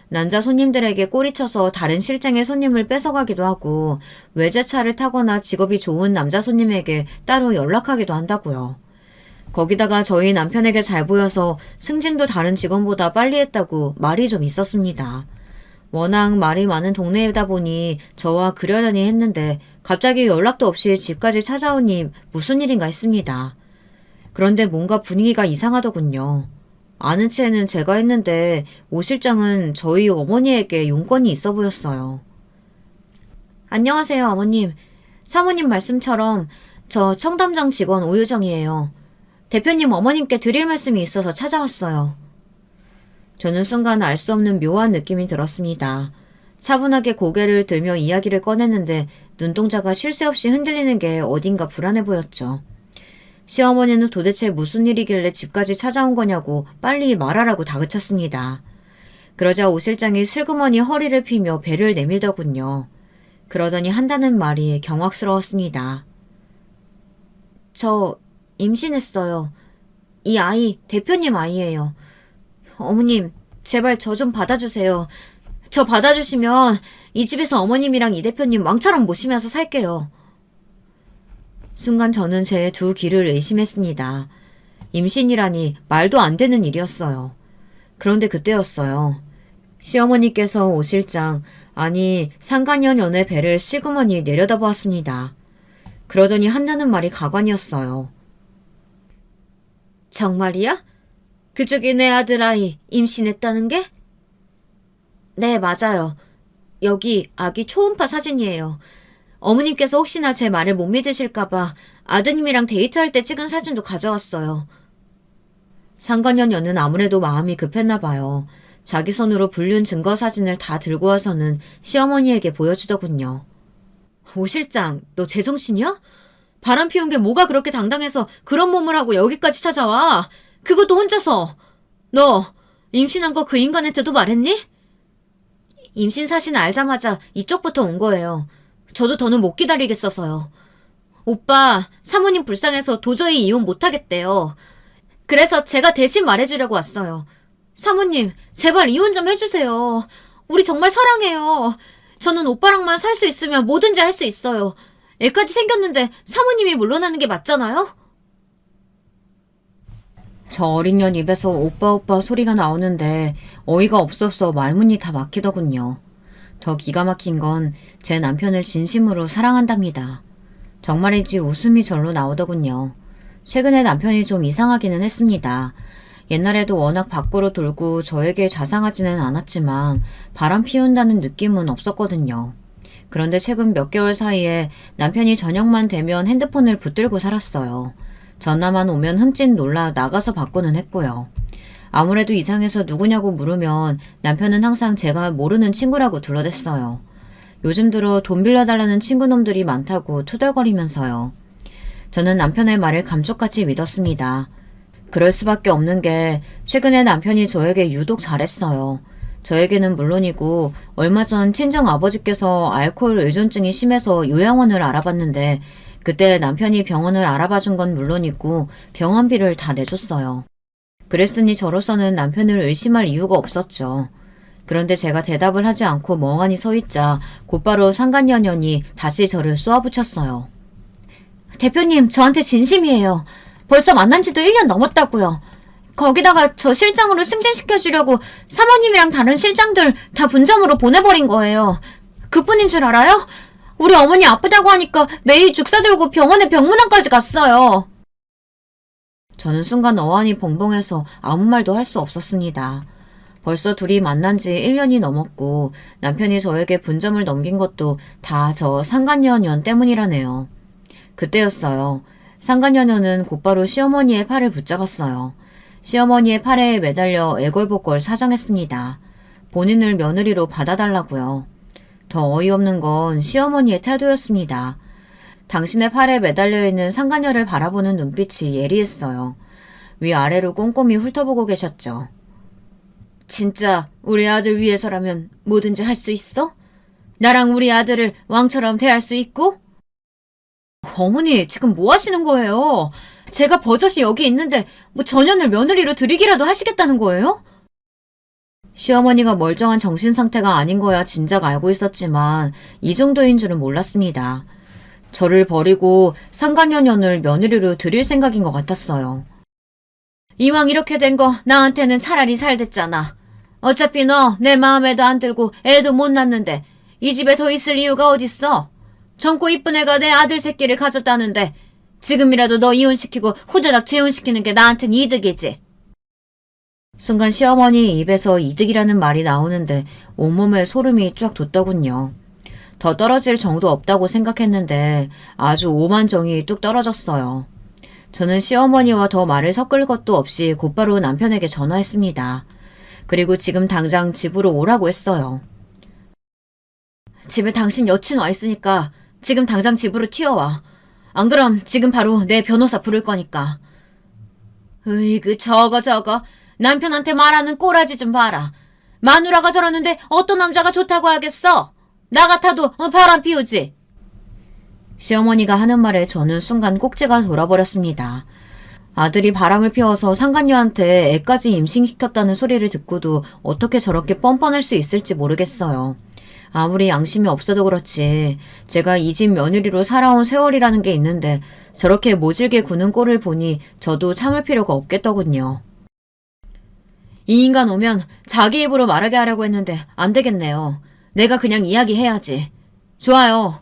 A: 남자 손님들에게 꼬리쳐서 다른 실장의 손님을 뺏어가기도 하고 외제차를 타거나 직업이 좋은 남자 손님에게 따로 연락하기도 한다고요. 거기다가 저희 남편에게 잘 보여서 승진도 다른 직원보다 빨리 했다고 말이 좀 있었습니다. 워낙 말이 많은 동네이다 보니 저와 그러려니 했는데 갑자기 연락도 없이 집까지 찾아오니 무슨 일인가 했습니다. 그런데 뭔가 분위기가 이상하더군요. 아는 체는 제가 했는데 오 실장은 저희 어머니에게 용건이 있어 보였어요. 안녕하세요, 어머님. 사모님 말씀처럼 저 청담장 직원 오유정이에요. 대표님 어머님께 드릴 말씀이 있어서 찾아왔어요. 저는 순간 알 수 없는 묘한 느낌이 들었습니다. 차분하게 고개를 들며 이야기를 꺼냈는데 눈동자가 쉴 새 없이 흔들리는 게 어딘가 불안해 보였죠. 시어머니는 도대체 무슨 일이길래 집까지 찾아온 거냐고 빨리 말하라고 다그쳤습니다. 그러자 오 실장이 슬그머니 허리를 피며 배를 내밀더군요. 그러더니 한다는 말이 경악스러웠습니다. 저 임신했어요. 이 아이 대표님 아이예요. 어머님, 제발 저 좀 받아주세요. 저 받아주시면 이 집에서 어머님이랑 이 대표님 왕처럼 모시면서 살게요. 순간 저는 제 두 귀를 의심했습니다. 임신이라니 말도 안 되는 일이었어요. 그런데 그때였어요. 시어머니께서 오 실장, 아니 상간년 연의 배를 시그머니 내려다보았습니다. 그러더니 한다는 말이 가관이었어요. 정말이야? 그쪽이 내 아들아이 임신했다는 게? 네, 맞아요. 여기 아기 초음파 사진이에요. 어머님께서 혹시나 제 말을 못 믿으실까봐 아드님이랑 데이트할 때 찍은 사진도 가져왔어요. 상간년 여는 아무래도 마음이 급했나 봐요. 자기 손으로 불륜 증거 사진을 다 들고 와서는 시어머니에게 보여주더군요. 오 실장, 너 제정신이야? 바람 피운 게 뭐가 그렇게 당당해서 그런 몸을 하고 여기까지 찾아와? 그것도 혼자서. 너 임신한 거 그 인간한테도 말했니? 임신 사실 알자마자 이쪽부터 온 거예요. 저도 더는 못 기다리겠어서요. 오빠, 사모님 불쌍해서 도저히 이혼 못하겠대요. 그래서 제가 대신 말해주려고 왔어요. 사모님, 제발 이혼 좀 해주세요. 우리 정말 사랑해요. 저는 오빠랑만 살 수 있으면 뭐든지 할 수 있어요. 애까지 생겼는데 사모님이 물러나는 게 맞잖아요? 저 어린 년 입에서 오빠 오빠 소리가 나오는데 어이가 없어서 말문이 다 막히더군요. 더 기가 막힌 건 제 남편을 진심으로 사랑한답니다. 정말인지 웃음이 절로 나오더군요. 최근에 남편이 좀 이상하기는 했습니다. 옛날에도 워낙 밖으로 돌고 저에게 자상하지는 않았지만 바람 피운다는 느낌은 없었거든요. 그런데 최근 몇 개월 사이에 남편이 저녁만 되면 핸드폰을 붙들고 살았어요. 전화만 오면 흠칫 놀라 나가서 받고는 했고요. 아무래도 이상해서 누구냐고 물으면 남편은 항상 제가 모르는 친구라고 둘러댔어요. 요즘 들어 돈 빌려달라는 친구놈들이 많다고 투덜거리면서요. 저는 남편의 말을 감쪽같이 믿었습니다. 그럴 수밖에 없는 게 최근에 남편이 저에게 유독 잘했어요. 저에게는 물론이고 얼마 전 친정 아버지께서 알코올 의존증이 심해서 요양원을 알아봤는데 그때 남편이 병원을 알아봐준 건 물론이고 병원비를 다 내줬어요. 그랬으니 저로서는 남편을 의심할 이유가 없었죠. 그런데 제가 대답을 하지 않고 멍하니 서 있자 곧바로 상간녀년이 다시 저를 쏘아붙였어요. 대표님, 저한테 진심이에요. 벌써 만난 지도 1년 넘었다고요. 거기다가 저 실장으로 승진시켜주려고 사모님이랑 다른 실장들 다 분점으로 보내버린 거예요. 그뿐인 줄 알아요? 우리 어머니 아프다고 하니까 매일 죽 사들고 병원에 병문안까지 갔어요. 저는 순간 어안이 벙벙해서 아무 말도 할 수 없었습니다. 벌써 둘이 만난 지 1년이 넘었고 남편이 저에게 분점을 넘긴 것도 다 저 상간녀년 때문이라네요. 그때였어요. 상간녀녀는 곧바로 시어머니의 팔을 붙잡았어요. 시어머니의 팔에 매달려 애걸복걸 사정했습니다. 본인을 며느리로 받아달라고요. 더 어이없는 건 시어머니의 태도였습니다. 당신의 팔에 매달려 있는 상간녀를 바라보는 눈빛이 예리했어요. 위아래로 꼼꼼히 훑어보고 계셨죠. 진짜 우리 아들 위해서라면 뭐든지 할 수 있어? 나랑 우리 아들을 왕처럼 대할 수 있고? 어머니, 지금 뭐 하시는 거예요? 제가 버젓이 여기 있는데 뭐 전현을 며느리로 들이기라도 하시겠다는 거예요? 시어머니가 멀쩡한 정신 상태가 아닌 거야 진작 알고 있었지만 이 정도인 줄은 몰랐습니다. 저를 버리고 상간녀년을 며느리로 들일 생각인 것 같았어요. 이왕 이렇게 된 거 나한테는 차라리 잘 됐잖아. 어차피 너 내 마음에도 안 들고 애도 못 낳는데 이 집에 더 있을 이유가 어딨어? 젊고 이쁜 애가 내 아들 새끼를 가졌다는데 지금이라도 너 이혼시키고 후다닥 재혼시키는 게 나한텐 이득이지. 순간 시어머니 입에서 이득이라는 말이 나오는데 온몸에 소름이 쫙 돋더군요. 더 떨어질 정도 없다고 생각했는데 아주 오만정이 뚝 떨어졌어요. 저는 시어머니와 더 말을 섞을 것도 없이 곧바로 남편에게 전화했습니다. 그리고 지금 당장 집으로 오라고 했어요. 집에 당신 여친 와 있으니까 지금 당장 집으로 튀어와. 안 그럼 지금 바로 내 변호사 부를 거니까. 으이그 저거 남편한테 말하는 꼬라지 좀 봐라. 마누라가 저러는데 어떤 남자가 좋다고 하겠어? 나 같아도 바람 피우지. 시어머니가 하는 말에 저는 순간 꼭지가 돌아버렸습니다. 아들이 바람을 피워서 상간녀한테 애까지 임신시켰다는 소리를 듣고도 어떻게 저렇게 뻔뻔할 수 있을지 모르겠어요. 아무리 양심이 없어도 그렇지 제가 이 집 며느리로 살아온 세월이라는 게 있는데 저렇게 모질게 구는 꼴을 보니 저도 참을 필요가 없겠더군요. 이 인간 오면 자기 입으로 말하게 하려고 했는데 안 되겠네요. 내가 그냥 이야기해야지. 좋아요.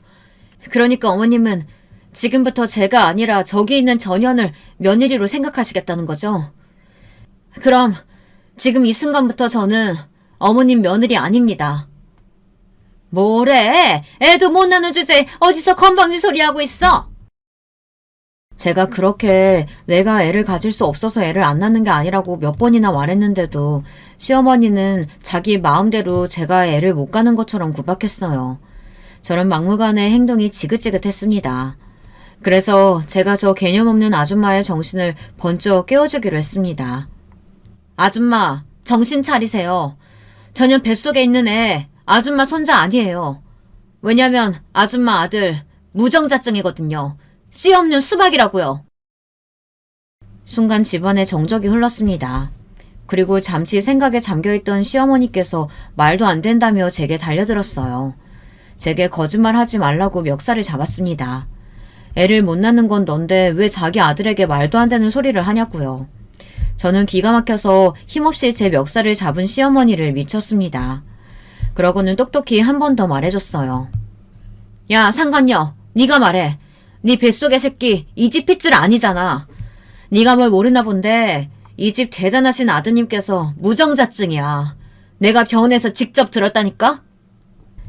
A: 그러니까 어머님은 지금부터 제가 아니라 저기 있는 전현을 며느리로 생각하시겠다는 거죠? 그럼 지금 이 순간부터 저는 어머님 며느리 아닙니다. 뭐래? 애도 못 낳는 주제에 어디서 건방지 소리 하고 있어? 제가 그렇게 내가 애를 가질 수 없어서 애를 안 낳는 게 아니라고 몇 번이나 말했는데도 시어머니는 자기 마음대로 제가 애를 못 가는 것처럼 구박했어요. 저런 막무가내의 행동이 지긋지긋했습니다. 그래서 제가 저 개념 없는 아줌마의 정신을 번쩍 깨워주기로 했습니다. 아줌마, 정신 차리세요. 전혀 뱃속에 있는 애 아줌마 손자 아니에요. 왜냐면 아줌마 아들 무정자증이거든요. 씨 없는 수박이라고요. 순간 집안에 정적이 흘렀습니다. 그리고 잠시 생각에 잠겨있던 시어머니께서 말도 안 된다며 제게 달려들었어요. 제게 거짓말하지 말라고 멱살을 잡았습니다. 애를 못 낳는 건 넌데 왜 자기 아들에게 말도 안 되는 소리를 하냐고요. 저는 기가 막혀서 힘없이 제 멱살을 잡은 시어머니를 미쳤습니다. 그러고는 똑똑히 한 번 더 말해줬어요. 야 상간녀, 네가 말해. 네 뱃속의 새끼 이 집 핏줄 아니잖아. 네가 뭘 모르나 본데 이 집 대단하신 아드님께서 무정자증이야. 내가 병원에서 직접 들었다니까?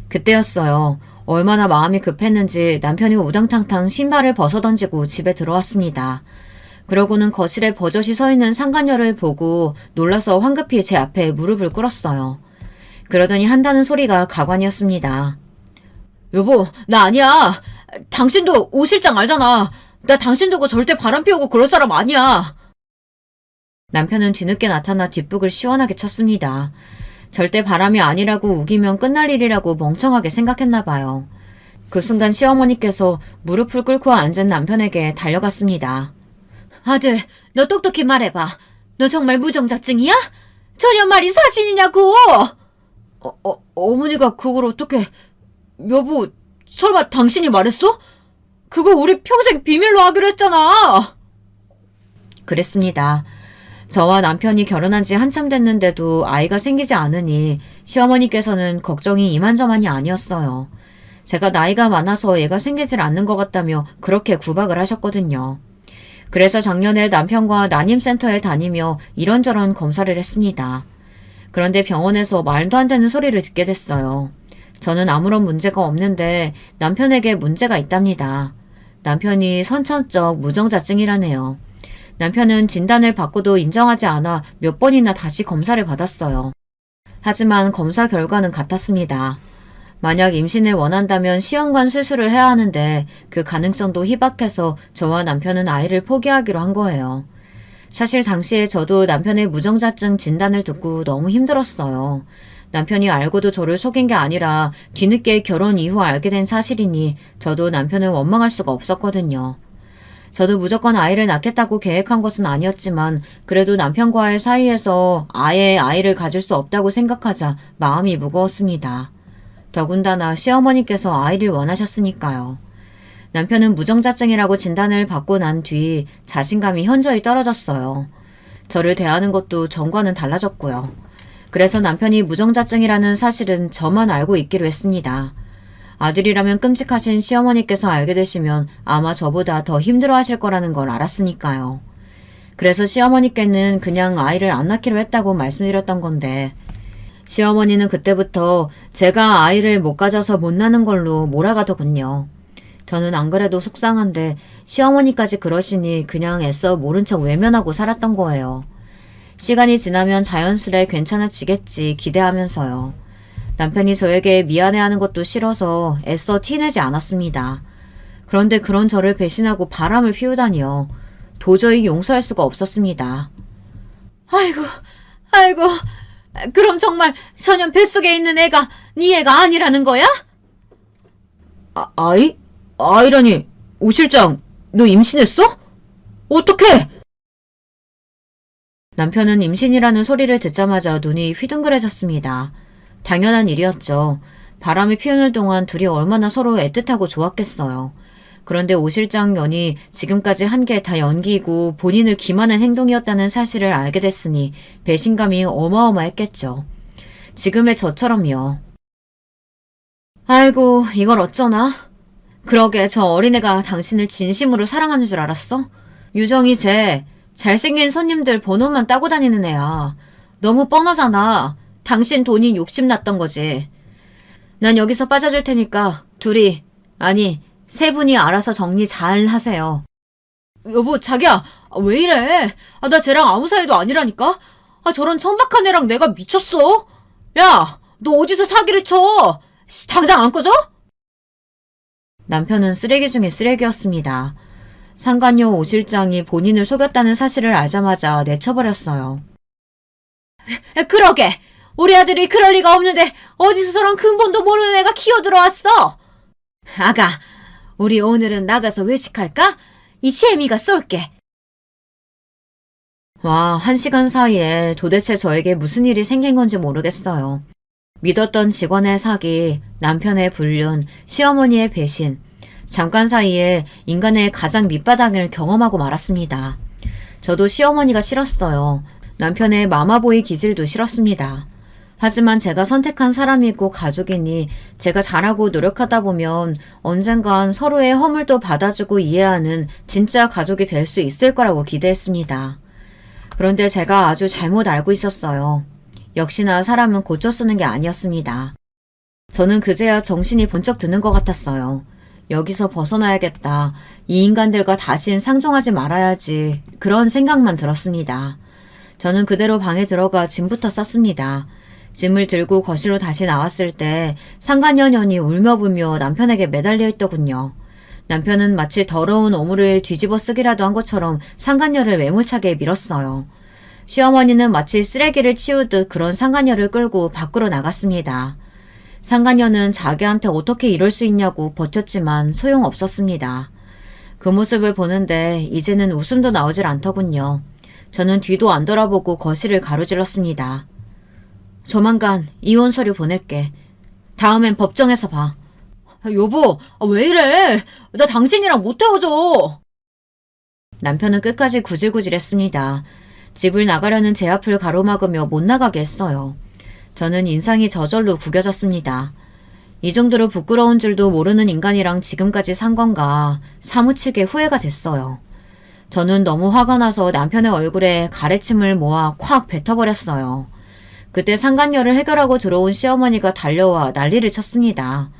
A: 그때였어요. 얼마나 마음이 급했는지 남편이 우당탕탕 신발을 벗어던지고 집에 들어왔습니다. 그러고는 거실에 버젓이 서 있는 상간녀를 보고 놀라서 황급히 제 앞에 무릎을 꿇었어요. 그러더니 한다는 소리가 가관이었습니다. 여보, 나 아니야. 당신도 오 실장 알잖아. 나 당신 두고 절대 바람 피우고 그럴 사람 아니야. 남편은 뒤늦게 나타나 뒷북을 시원하게 쳤습니다. 절대 바람이 아니라고 우기면 끝날 일이라고 멍청하게 생각했나 봐요. 그 순간 시어머니께서 무릎을 꿇고 앉은 남편에게 달려갔습니다. 아들, 너 똑똑히 말해봐. 너 정말 무정자증이야? 전혀 말이 사실이냐고! 어머니가 그걸 어떻게... 여보, 설마 당신이 말했어? 그거 우리 평생 비밀로 하기로 했잖아. 그랬습니다. 저와 남편이 결혼한 지 한참 됐는데도 아이가 생기지 않으니 시어머니께서는 걱정이 이만저만이 아니었어요. 제가 나이가 많아서 애가 생기질 않는 것 같다며 그렇게 구박을 하셨거든요. 그래서 작년에 남편과 난임센터에 다니며 이런저런 검사를 했습니다. 그런데 병원에서 말도 안 되는 소리를 듣게 됐어요. 저는 아무런 문제가 없는데 남편에게 문제가 있답니다. 남편이 선천적 무정자증이라네요. 남편은 진단을 받고도 인정하지 않아 몇 번이나 다시 검사를 받았어요. 하지만 검사 결과는 같았습니다. 만약 임신을 원한다면 시험관 수술을 해야 하는데 그 가능성도 희박해서 저와 남편은 아이를 포기하기로 한 거예요. 사실 당시에 저도 남편의 무정자증 진단을 듣고 너무 힘들었어요. 남편이 알고도 저를 속인 게 아니라 뒤늦게 결혼 이후 알게 된 사실이니 저도 남편을 원망할 수가 없었거든요. 저도 무조건 아이를 낳겠다고 계획한 것은 아니었지만 그래도 남편과의 사이에서 아예 아이를 가질 수 없다고 생각하자 마음이 무거웠습니다. 더군다나 시어머니께서 아이를 원하셨으니까요. 남편은 무정자증이라고 진단을 받고 난 뒤 자신감이 현저히 떨어졌어요. 저를 대하는 것도 전과는 달라졌고요. 그래서 남편이 무정자증이라는 사실은 저만 알고 있기로 했습니다. 아들이라면 끔찍하신 시어머니께서 알게 되시면 아마 저보다 더 힘들어하실 거라는 걸 알았으니까요. 그래서 시어머니께는 그냥 아이를 안 낳기로 했다고 말씀드렸던 건데 시어머니는 그때부터 제가 아이를 못 가져서 못 낳는 걸로 몰아가더군요. 저는 안 그래도 속상한데 시어머니까지 그러시니 그냥 애써 모른 척 외면하고 살았던 거예요. 시간이 지나면 자연스레 괜찮아지겠지 기대하면서요. 남편이 저에게 미안해하는 것도 싫어서 애써 티내지 않았습니다. 그런데 그런 저를 배신하고 바람을 피우다니요. 도저히 용서할 수가 없었습니다. 아이고, 그럼 정말 전혀 뱃속에 있는 애가 네 애가 아니라는 거야? 아이? 아이라니, 오 실장, 너 임신했어? 어떡해? 남편은 임신이라는 소리를 듣자마자 눈이 휘둥그레졌습니다. 당연한 일이었죠. 바람이 피우는 동안 둘이 얼마나 서로 애틋하고 좋았겠어요. 그런데 오 실장 년이 지금까지 한 게 다 연기이고 본인을 기만한 행동이었다는 사실을 알게 됐으니 배신감이 어마어마했겠죠. 지금의 저처럼요. 아이고, 이걸 어쩌나? 그러게 저 어린애가 당신을 진심으로 사랑하는 줄 알았어? 유정이 쟤 잘생긴 손님들 번호만 따고 다니는 애야. 너무 뻔하잖아. 당신 돈이 욕심났던 거지. 난 여기서 빠져줄 테니까 둘이, 아니 세 분이 알아서 정리 잘 하세요. 여보, 자기야, 왜 이래? 나 쟤랑 아무 사이도 아니라니까? 저런 천박한 애랑 내가 미쳤어? 야, 너 어디서 사기를 쳐? 당장 안 꺼져? 남편은 쓰레기 중에 쓰레기였습니다. 상간녀 오 실장이 본인을 속였다는 사실을 알자마자 내쳐버렸어요. 그러게! 우리 아들이 그럴 리가 없는데 어디서 저런 근본도 모르는 애가 기어들어왔어? 아가, 우리 오늘은 나가서 외식할까? 이 재미가 쏠게. 와, 1시간 사이에 도대체 저에게 무슨 일이 생긴 건지 모르겠어요. 믿었던 직원의 사기, 남편의 불륜, 시어머니의 배신, 잠깐 사이에 인간의 가장 밑바닥을 경험하고 말았습니다. 저도 시어머니가 싫었어요. 남편의 마마보이 기질도 싫었습니다. 하지만 제가 선택한 사람이고 가족이니 제가 잘하고 노력하다 보면 언젠간 서로의 허물도 받아주고 이해하는 진짜 가족이 될 수 있을 거라고 기대했습니다. 그런데 제가 아주 잘못 알고 있었어요. 역시나 사람은 고쳐 쓰는 게 아니었습니다. 저는 그제야 정신이 번쩍 드는 것 같았어요. 여기서 벗어나야겠다. 이 인간들과 다신 상종하지 말아야지. 그런 생각만 들었습니다. 저는 그대로 방에 들어가 짐부터 쌌습니다. 짐을 들고 거실로 다시 나왔을 때 상간녀년이 울며불며 남편에게 매달려 있더군요. 남편은 마치 더러운 오물을 뒤집어 쓰기라도 한 것처럼 상간녀를 매몰차게 밀었어요. 시어머니는 마치 쓰레기를 치우듯 그런 상간녀를 끌고 밖으로 나갔습니다. 상간녀는 자기한테 어떻게 이럴 수 있냐고 버텼지만 소용없었습니다. 그 모습을 보는데 이제는 웃음도 나오질 않더군요. 저는 뒤도 안 돌아보고 거실을 가로질렀습니다. 조만간 이혼 서류 보낼게. 다음엔 법정에서 봐. 여보, 왜 이래? 나 당신이랑 못 헤어져. 남편은 끝까지 구질구질했습니다. 집을 나가려는 제 앞을 가로막으며 못 나가게 했어요. 저는 인상이 저절로 구겨졌습니다. 이 정도로 부끄러운 줄도 모르는 인간이랑 지금까지 산 건가 사무치게 후회가 됐어요. 저는 너무 화가 나서 남편의 얼굴에 가래침을 모아 콱 뱉어버렸어요. 그때 상간녀를 해결하고 들어온 시어머니가 달려와 난리를 쳤습니다.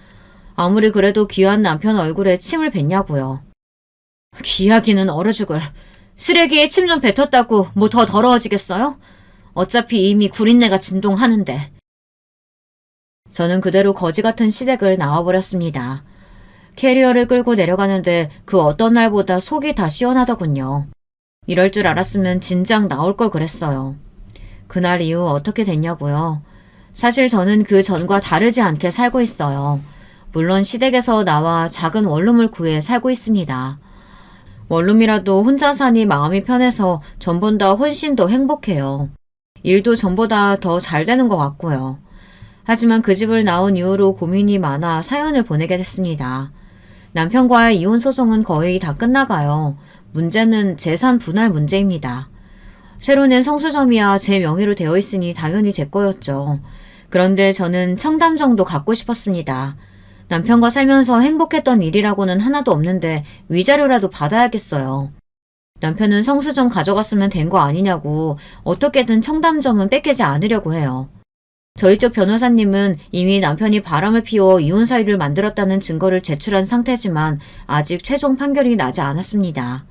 A: 아무리 그래도 귀한 남편 얼굴에 침을 뱉냐고요. 귀하기는 얼어 죽을. 쓰레기에 침 좀 뱉었다고 뭐 더 더러워지겠어요? 어차피 이미 구린내가 진동하는데. 저는 그대로 거지 같은 시댁을 나와버렸습니다. 캐리어를 끌고 내려가는데 그 어떤 날보다 속이 다 시원하더군요. 이럴 줄 알았으면 진작 나올 걸 그랬어요. 그날 이후 어떻게 됐냐고요? 사실 저는 그 전과 다르지 않게 살고 있어요. 물론 시댁에서 나와 작은 원룸을 구해 살고 있습니다. 원룸이라도 혼자 사니 마음이 편해서 전보다 훨씬 더 행복해요. 일도 전보다 더 잘 되는 것 같고요. 하지만 그 집을 나온 이후로 고민이 많아 사연을 보내게 됐습니다. 남편과의 이혼 소송은 거의 다 끝나가요. 문제는 재산 분할 문제입니다. 새로 낸 성수점이야 제 명의로 되어 있으니 당연히 제 거였죠. 그런데 저는 청담 정도 갖고 싶었습니다. 남편과 살면서 행복했던 일이라고는 하나도 없는데 위자료라도 받아야겠어요. 남편은 성수점 가져갔으면 된 거 아니냐고 어떻게든 청담점은 뺏기지 않으려고 해요. 저희 쪽 변호사님은 이미 남편이 바람을 피워 이혼 사유를 만들었다는 증거를 제출한 상태지만 아직 최종 판결이 나지 않았습니다.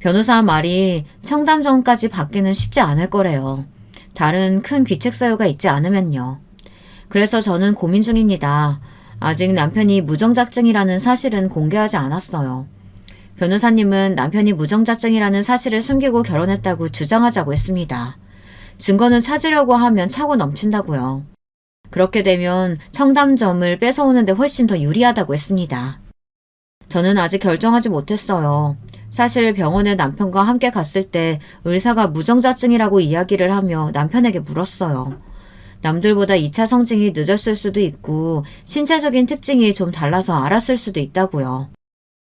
A: 변호사 말이 청담점까지 받기는 쉽지 않을 거래요. 다른 큰 귀책 사유가 있지 않으면요. 그래서 저는 고민 중입니다. 아직 남편이 무정자증이라는 사실은 공개하지 않았어요. 변호사님은 남편이 무정자증이라는 사실을 숨기고 결혼했다고 주장하자고 했습니다. 증거는 찾으려고 하면 차고 넘친다고요. 그렇게 되면 청담점을 뺏어오는데 훨씬 더 유리하다고 했습니다. 저는 아직 결정하지 못했어요. 사실 병원에 남편과 함께 갔을 때 의사가 무정자증이라고 이야기를 하며 남편에게 물었어요. 남들보다 2차 성징이 늦었을 수도 있고 신체적인 특징이 좀 달라서 알았을 수도 있다고요.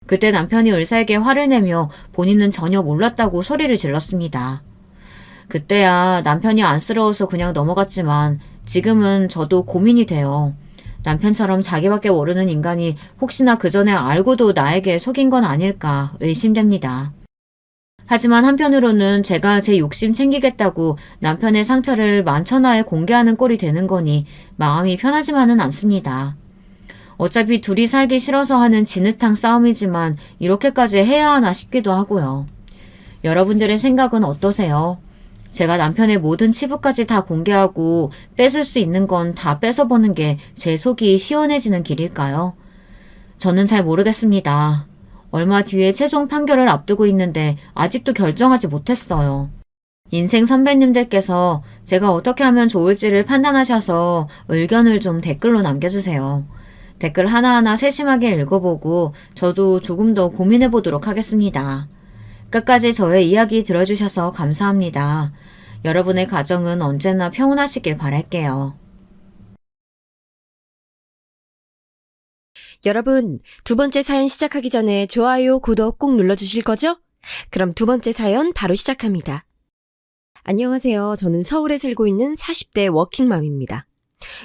A: 그때 남편이 의사에게 화를 내며 본인은 전혀 몰랐다고 소리를 질렀습니다. 그때야 남편이 안쓰러워서 그냥 넘어갔지만 지금은 저도 고민이 돼요. 남편처럼 자기밖에 모르는 인간이 혹시나 그 전에 알고도 나에게 속인 건 아닐까 의심됩니다. 하지만 한편으로는 제가 제 욕심 챙기겠다고 남편의 상처를 만천하에 공개하는 꼴이 되는 거니 마음이 편하지만은 않습니다. 어차피 둘이 살기 싫어서 하는 진흙탕 싸움이지만 이렇게까지 해야 하나 싶기도 하고요. 여러분들의 생각은 어떠세요? 제가 남편의 모든 치부까지 다 공개하고 뺏을 수 있는 건 다 뺏어보는 게 제 속이 시원해지는 길일까요? 저는 잘 모르겠습니다. 얼마 뒤에 최종 판결을 앞두고 있는데 아직도 결정하지 못했어요. 인생 선배님들께서 제가 어떻게 하면 좋을지를 판단하셔서 의견을 좀 댓글로 남겨주세요. 댓글 하나하나 세심하게 읽어보고 저도 조금 더 고민해보도록 하겠습니다. 끝까지 저의 이야기 들어주셔서 감사합니다. 여러분의 가정은 언제나 평온하시길 바랄게요.
B: 여러분, 두 번째 사연 시작하기 전에 좋아요, 구독 꼭 눌러주실 거죠? 그럼 두 번째 사연 바로 시작합니다. 안녕하세요. 저는 서울에 살고 있는 40대 워킹맘입니다.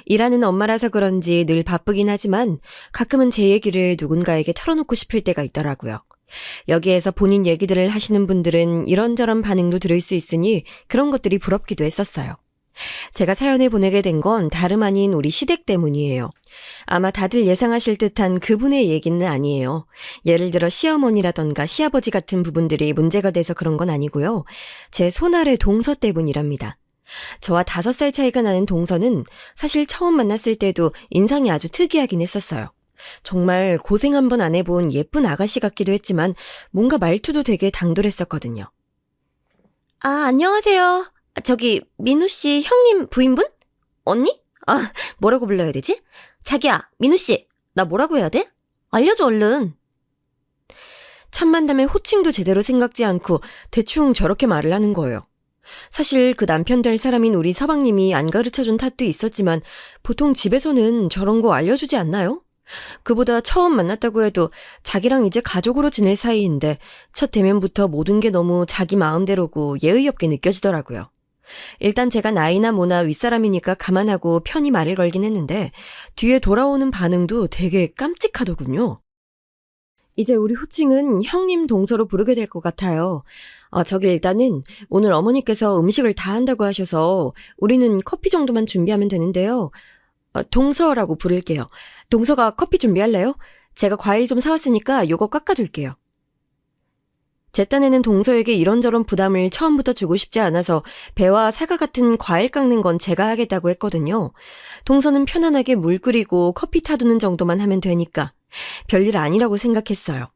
B: 일하는 엄마라서 그런지 늘 바쁘긴 하지만 가끔은 제 얘기를 누군가에게 털어놓고 싶을 때가 있더라고요. 여기에서 본인 얘기들을 하시는 분들은 이런저런 반응도 들을 수 있으니 그런 것들이 부럽기도 했었어요. 제가 사연을 보내게 된 건 다름 아닌 우리 시댁 때문이에요. 아마 다들 예상하실 듯한 그분의 얘기는 아니에요. 예를 들어 시어머니라던가 시아버지 같은 부분들이 문제가 돼서 그런 건 아니고요. 제 손아래 동서 때문이랍니다. 저와 5살 차이가 나는 동서는 사실 처음 만났을 때도 인상이 아주 특이하긴 했었어요. 정말 고생 한번 안 해본 예쁜 아가씨 같기도 했지만 뭔가 말투도 되게 당돌했었거든요. 아, 안녕하세요. 저기 민우 씨 형님 부인분? 언니? 아, 뭐라고 불러야 되지? 자기야, 민우 씨, 나 뭐라고 해야 돼? 알려줘 얼른. 천만담의 호칭도 제대로 생각지 않고 대충 저렇게 말을 하는 거예요. 사실 그 남편 될 사람인 우리 서방님이 안 가르쳐준 탓도 있었지만 보통 집에서는 저런 거 알려주지 않나요? 그보다 처음 만났다고 해도 자기랑 이제 가족으로 지낼 사이인데 첫 대면부터 모든 게 너무 자기 마음대로고 예의 없게 느껴지더라고요. 일단 제가 나이나 뭐나 윗사람이니까 감안하고 편히 말을 걸긴 했는데 뒤에 돌아오는 반응도 되게 깜찍하더군요. 이제 우리 호칭은 형님 동서로 부르게 될 것 같아요. 저기 일단은 오늘 어머니께서 음식을 다 한다고 하셔서 우리는 커피 정도만 준비하면 되는데요. 동서라고 부를게요. 동서가 커피 준비할래요? 제가 과일 좀 사왔으니까 요거 깎아둘게요. 제 딴에는 동서에게 이런저런 부담을 처음부터 주고 싶지 않아서 배와 사과 같은 과일 깎는 건 제가 하겠다고 했거든요. 동서는 편안하게 물 끓이고 커피 타두는 정도만 하면 되니까 별일 아니라고 생각했어요.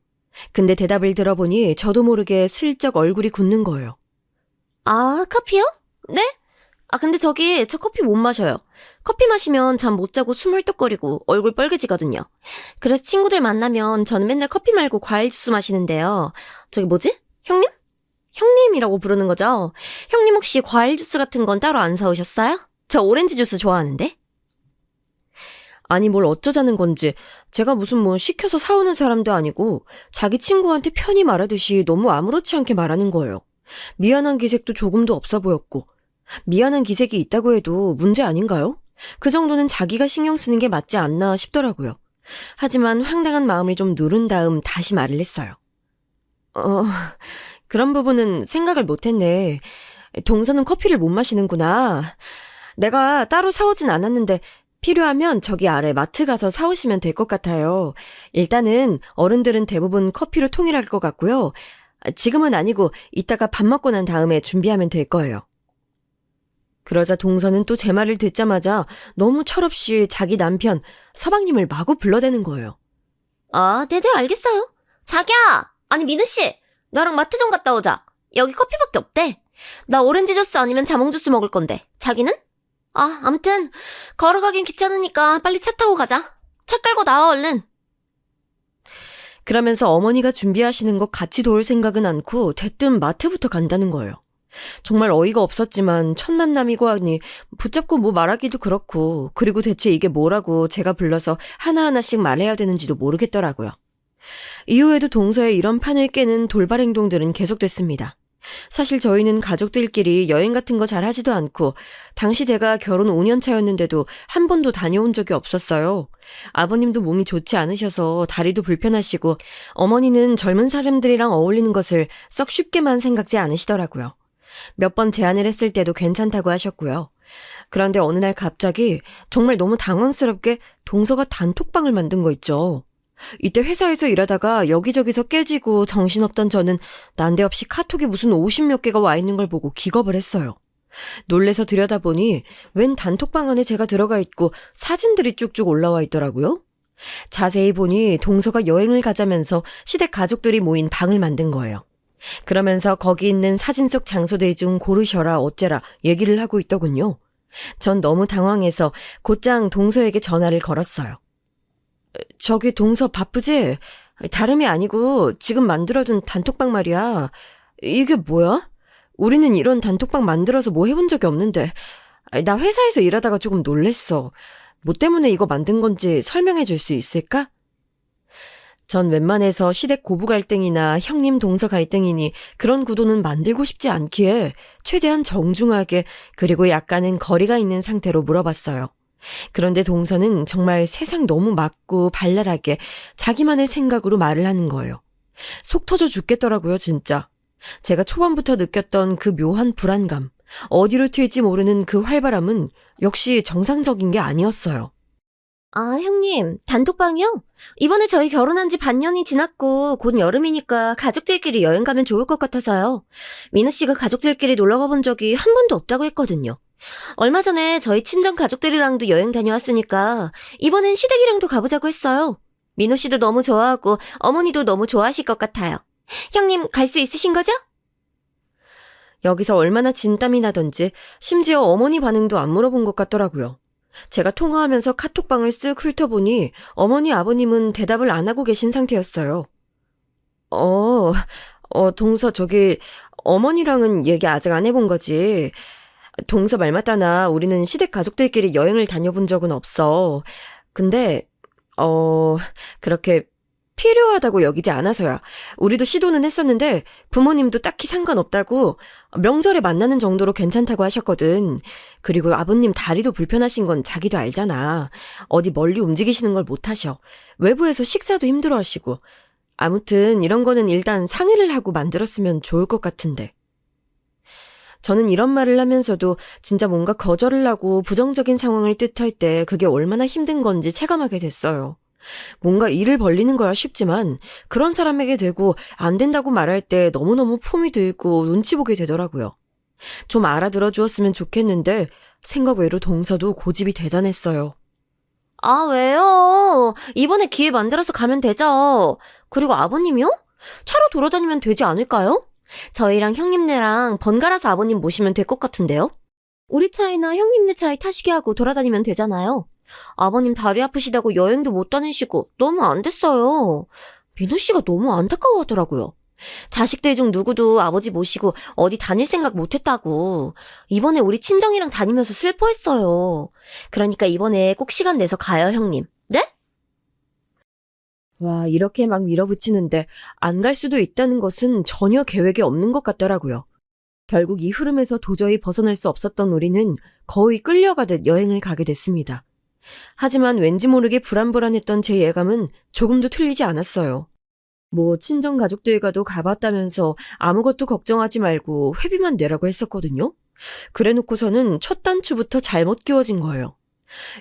B: 근데 대답을 들어보니 저도 모르게 슬쩍 얼굴이 굳는 거예요. 아, 커피요? 네? 근데 저 커피 못 마셔요. 커피 마시면 잠 못 자고 숨 헐떡거리고 얼굴 빨개지거든요. 그래서 친구들 만나면 저는 맨날 커피 말고 과일 주스 마시는데요. 뭐지? 형님? 형님이라고 부르는 거죠? 형님 혹시 과일 주스 같은 건 따로 안 사오셨어요? 저 오렌지 주스 좋아하는데? 아니 뭘 어쩌자는 건지 제가 무슨 시켜서 사오는 사람도 아니고 자기 친구한테 편히 말하듯이 너무 아무렇지 않게 말하는 거예요. 미안한 기색도 조금도 없어 보였고 미안한 기색이 있다고 해도 문제 아닌가요? 그 정도는 자기가 신경 쓰는 게 맞지 않나 싶더라고요. 하지만 황당한 마음을 좀 누른 다음 다시 말을 했어요. 그런 부분은 생각을 못했네. 동서는 커피를 못 마시는구나. 내가 따로 사오진 않았는데 필요하면 저기 아래 마트 가서 사오시면 될 것 같아요. 일단은 어른들은 대부분 커피로 통일할 것 같고요. 지금은 아니고 이따가 밥 먹고 난 다음에 준비하면 될 거예요. 그러자 동서는 또 제 말을 듣자마자 너무 철없이 자기 남편 서방님을 마구 불러대는 거예요. 네네 알겠어요. 자기야! 아니 민우씨! 나랑 마트 좀 갔다 오자. 여기 커피밖에 없대. 나 오렌지 주스 아니면 자몽 주스 먹을 건데. 자기는? 아무튼 걸어가긴 귀찮으니까 빨리 차 타고 가자. 차 끌고 나와 얼른. 그러면서 어머니가 준비하시는 거 같이 도울 생각은 않고 대뜸 마트부터 간다는 거예요. 정말 어이가 없었지만 첫 만남이고 하니 붙잡고 말하기도 그렇고 그리고 대체 이게 뭐라고 제가 불러서 하나하나씩 말해야 되는지도 모르겠더라고요. 이후에도 동서의 이런 판을 깨는 돌발 행동들은 계속됐습니다. 사실 저희는 가족들끼리 여행 같은 거 잘 하지도 않고 당시 제가 결혼 5년 차였는데도 한 번도 다녀온 적이 없었어요. 아버님도 몸이 좋지 않으셔서 다리도 불편하시고 어머니는 젊은 사람들이랑 어울리는 것을 썩 쉽게만 생각지 않으시더라고요. 몇 번 제안을 했을 때도 괜찮다고 하셨고요. 그런데 어느 날 갑자기 정말 너무 당황스럽게 동서가 단톡방을 만든 거 있죠. 이때 회사에서 일하다가 여기저기서 깨지고 정신없던 저는 난데없이 카톡에 무슨 50몇 개가 와 있는 걸 보고 기겁을 했어요. 놀래서 들여다보니 웬 단톡방 안에 제가 들어가 있고 사진들이 쭉쭉 올라와 있더라고요. 자세히 보니 동서가 여행을 가자면서 시댁 가족들이 모인 방을 만든 거예요. 그러면서 거기 있는 사진 속 장소들 중 고르셔라 어째라 얘기를 하고 있더군요. 전 너무 당황해서 곧장 동서에게 전화를 걸었어요. 저기 동서 바쁘지? 다름이 아니고 지금 만들어둔 단톡방 말이야. 이게 뭐야? 우리는 이런 단톡방 만들어서 뭐 해본 적이 없는데. 나 회사에서 일하다가 조금 놀랬어. 뭐 때문에 이거 만든 건지 설명해 줄 수 있을까? 전 웬만해서 시댁 고부 갈등이나 형님 동서 갈등이니 그런 구도는 만들고 싶지 않기에 최대한 정중하게 그리고 약간은 거리가 있는 상태로 물어봤어요. 그런데 동서는 정말 세상 너무 맞고 발랄하게 자기만의 생각으로 말을 하는 거예요. 속 터져 죽겠더라고요, 진짜. 제가 초반부터 느꼈던 그 묘한 불안감, 어디로 튈지 모르는 그 활발함은 역시 정상적인 게 아니었어요. 형님, 단톡방이요? 이번에 저희 결혼한 지 반년이 지났고 곧 여름이니까 가족들끼리 여행 가면 좋을 것 같아서요. 민우 씨가 가족들끼리 놀러 가본 적이 한 번도 없다고 했거든요. 얼마 전에 저희 친정 가족들이랑도 여행 다녀왔으니까 이번엔 시댁이랑도 가보자고 했어요. 민우 씨도 너무 좋아하고 어머니도 너무 좋아하실 것 같아요. 형님 갈 수 있으신 거죠? 여기서 얼마나 진땀이 나던지 심지어 어머니 반응도 안 물어본 것 같더라고요. 제가 통화하면서 카톡방을 쓱 훑어보니 어머니 아버님은 대답을 안 하고 계신 상태였어요. 동서 어머니랑은 얘기 아직 안 해본 거지. 동서 말 맞다나 우리는 시댁 가족들끼리 여행을 다녀본 적은 없어. 근데 그렇게 필요하다고 여기지 않아서야. 우리도 시도는 했었는데 부모님도 딱히 상관없다고 명절에 만나는 정도로 괜찮다고 하셨거든. 그리고 아버님 다리도 불편하신 건 자기도 알잖아. 어디 멀리 움직이시는 걸 못하셔. 외부에서 식사도 힘들어하시고. 아무튼 이런 거는 일단 상의를 하고 만들었으면 좋을 것 같은데. 저는 이런 말을 하면서도 진짜 뭔가 거절을 하고 부정적인 상황을 뜻할 때 그게 얼마나 힘든 건지 체감하게 됐어요. 뭔가 일을 벌리는 거야 쉽지만 그런 사람에게 대고 안 된다고 말할 때 너무너무 폼이 들고 눈치 보게 되더라고요. 좀 알아들어 주었으면 좋겠는데 생각 외로 동서도 고집이 대단했어요. 아, 왜요? 이번에 기회 만들어서 가면 되죠. 그리고 아버님이요? 차로 돌아다니면 되지 않을까요? 저희랑 형님네랑 번갈아서 아버님 모시면 될 것 같은데요? 우리 차이나 형님네 차에 타시게 하고 돌아다니면 되잖아요. 아버님 다리 아프시다고 여행도 못 다니시고 너무 안 됐어요. 민호 씨가 너무 안타까워하더라고요. 자식들 중 누구도 아버지 모시고 어디 다닐 생각 못 했다고. 이번에 우리 친정이랑 다니면서 슬퍼했어요. 그러니까 이번에 꼭 시간 내서 가요, 형님. 네? 와, 이렇게 막 밀어붙이는데 안 갈 수도 있다는 것은 전혀 계획에 없는 것 같더라고요. 결국 이 흐름에서 도저히 벗어날 수 없었던 우리는 거의 끌려가듯 여행을 가게 됐습니다. 하지만 왠지 모르게 불안불안했던 제 예감은 조금도 틀리지 않았어요. 뭐 친정 가족들과도 가봤다면서 아무것도 걱정하지 말고 회비만 내라고 했었거든요. 그래놓고서는 첫 단추부터 잘못 끼워진 거예요.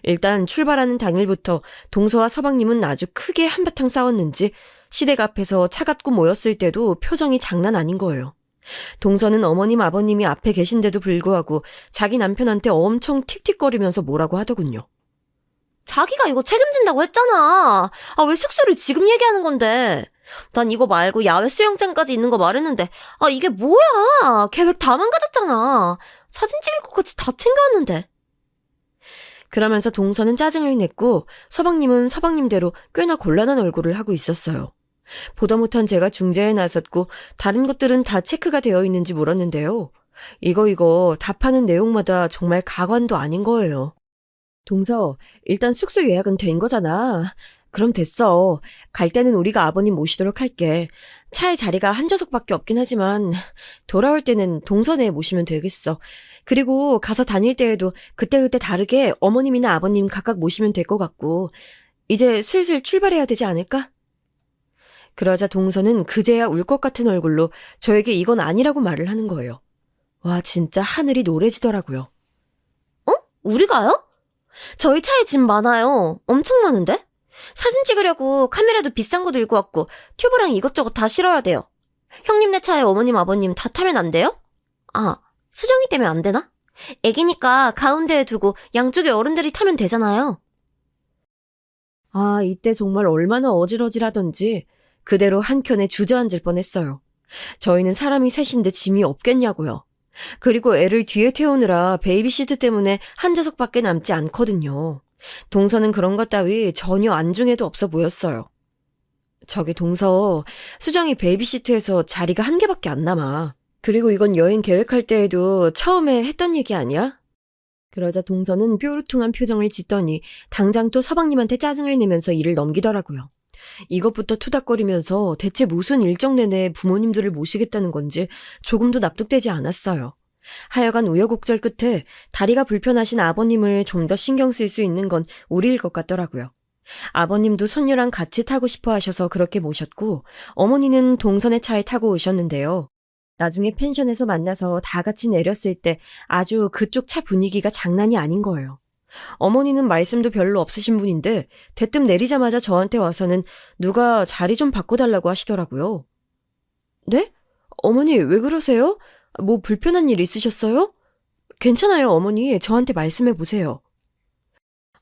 B: 일단 출발하는 당일부터 동서와 서방님은 아주 크게 한바탕 싸웠는지 시댁 앞에서 차갑고 모였을 때도 표정이 장난 아닌 거예요. 동서는 어머님 아버님이 앞에 계신데도 불구하고 자기 남편한테 엄청 틱틱거리면서 뭐라고 하더군요. 자기가 이거 책임진다고 했잖아. 아, 왜 숙소를 지금 얘기하는 건데? 난 이거 말고 야외 수영장까지 있는 거 말했는데, 아, 이게 뭐야? 계획 다 망가졌잖아. 사진 찍을 것까지 다 챙겨왔는데. 그러면서 동서는 짜증을 냈고 서방님은 서방님대로 꽤나 곤란한 얼굴을 하고 있었어요. 보다 못한 제가 중재에 나섰고 다른 것들은 다 체크가 되어 있는지 물었는데요. 이거 답하는 내용마다 정말 가관도 아닌 거예요. 동서, 일단 숙소 예약은 된 거잖아. 그럼 됐어. 갈 때는 우리가 아버님 모시도록 할게. 차에 자리가 한 좌석밖에 없긴 하지만 돌아올 때는 동선에 모시면 되겠어. 그리고 가서 다닐 때에도 그때그때 다르게 어머님이나 아버님 각각 모시면 될 것 같고 이제 슬슬 출발해야 되지 않을까? 그러자 동서는 그제야 울 것 같은 얼굴로 저에게 이건 아니라고 말을 하는 거예요. 와, 진짜 하늘이 노래지더라고요. 어? 우리가요? 저희 차에 짐 많아요. 엄청 많은데? 사진 찍으려고 카메라도 비싼 거 들고 왔고 튜브랑 이것저것 다 실어야 돼요. 형님네 차에 어머님 아버님 다 타면 안 돼요? 아, 수정이 때문에 안 되나? 애기니까 가운데에 두고 양쪽에 어른들이 타면 되잖아요. 아, 이때 정말 얼마나 어질어질하던지 그대로 한켠에 주저앉을 뻔했어요. 저희는 사람이 셋인데 짐이 없겠냐고요. 그리고 애를 뒤에 태우느라 베이비시트 때문에 한 좌석밖에 남지 않거든요. 동서는 그런 것 따위 전혀 안중에도 없어 보였어요. 저기 동서, 수정이 베이비시트에서 자리가 한 개밖에 안 남아. 그리고 이건 여행 계획할 때에도 처음에 했던 얘기 아니야? 그러자 동서는 뾰루퉁한 표정을 짓더니 당장 또 서방님한테 짜증을 내면서 일을 넘기더라고요. 이것부터 투닥거리면서 대체 무슨 일정 내내 부모님들을 모시겠다는 건지 조금도 납득되지 않았어요. 하여간 우여곡절 끝에 다리가 불편하신 아버님을 좀 더 신경 쓸 수 있는 건 우리일 것 같더라고요. 아버님도 손녀랑 같이 타고 싶어 하셔서 그렇게 모셨고 어머니는 동선의 차에 타고 오셨는데요. 나중에 펜션에서 만나서 다 같이 내렸을 때 아주 그쪽 차 분위기가 장난이 아닌 거예요. 어머니는 말씀도 별로 없으신 분인데 대뜸 내리자마자 저한테 와서는 누가 자리 좀 바꿔달라고 하시더라고요. 네? 어머니 왜 그러세요? 뭐 불편한 일 있으셨어요? 괜찮아요, 어머니. 저한테 말씀해 보세요.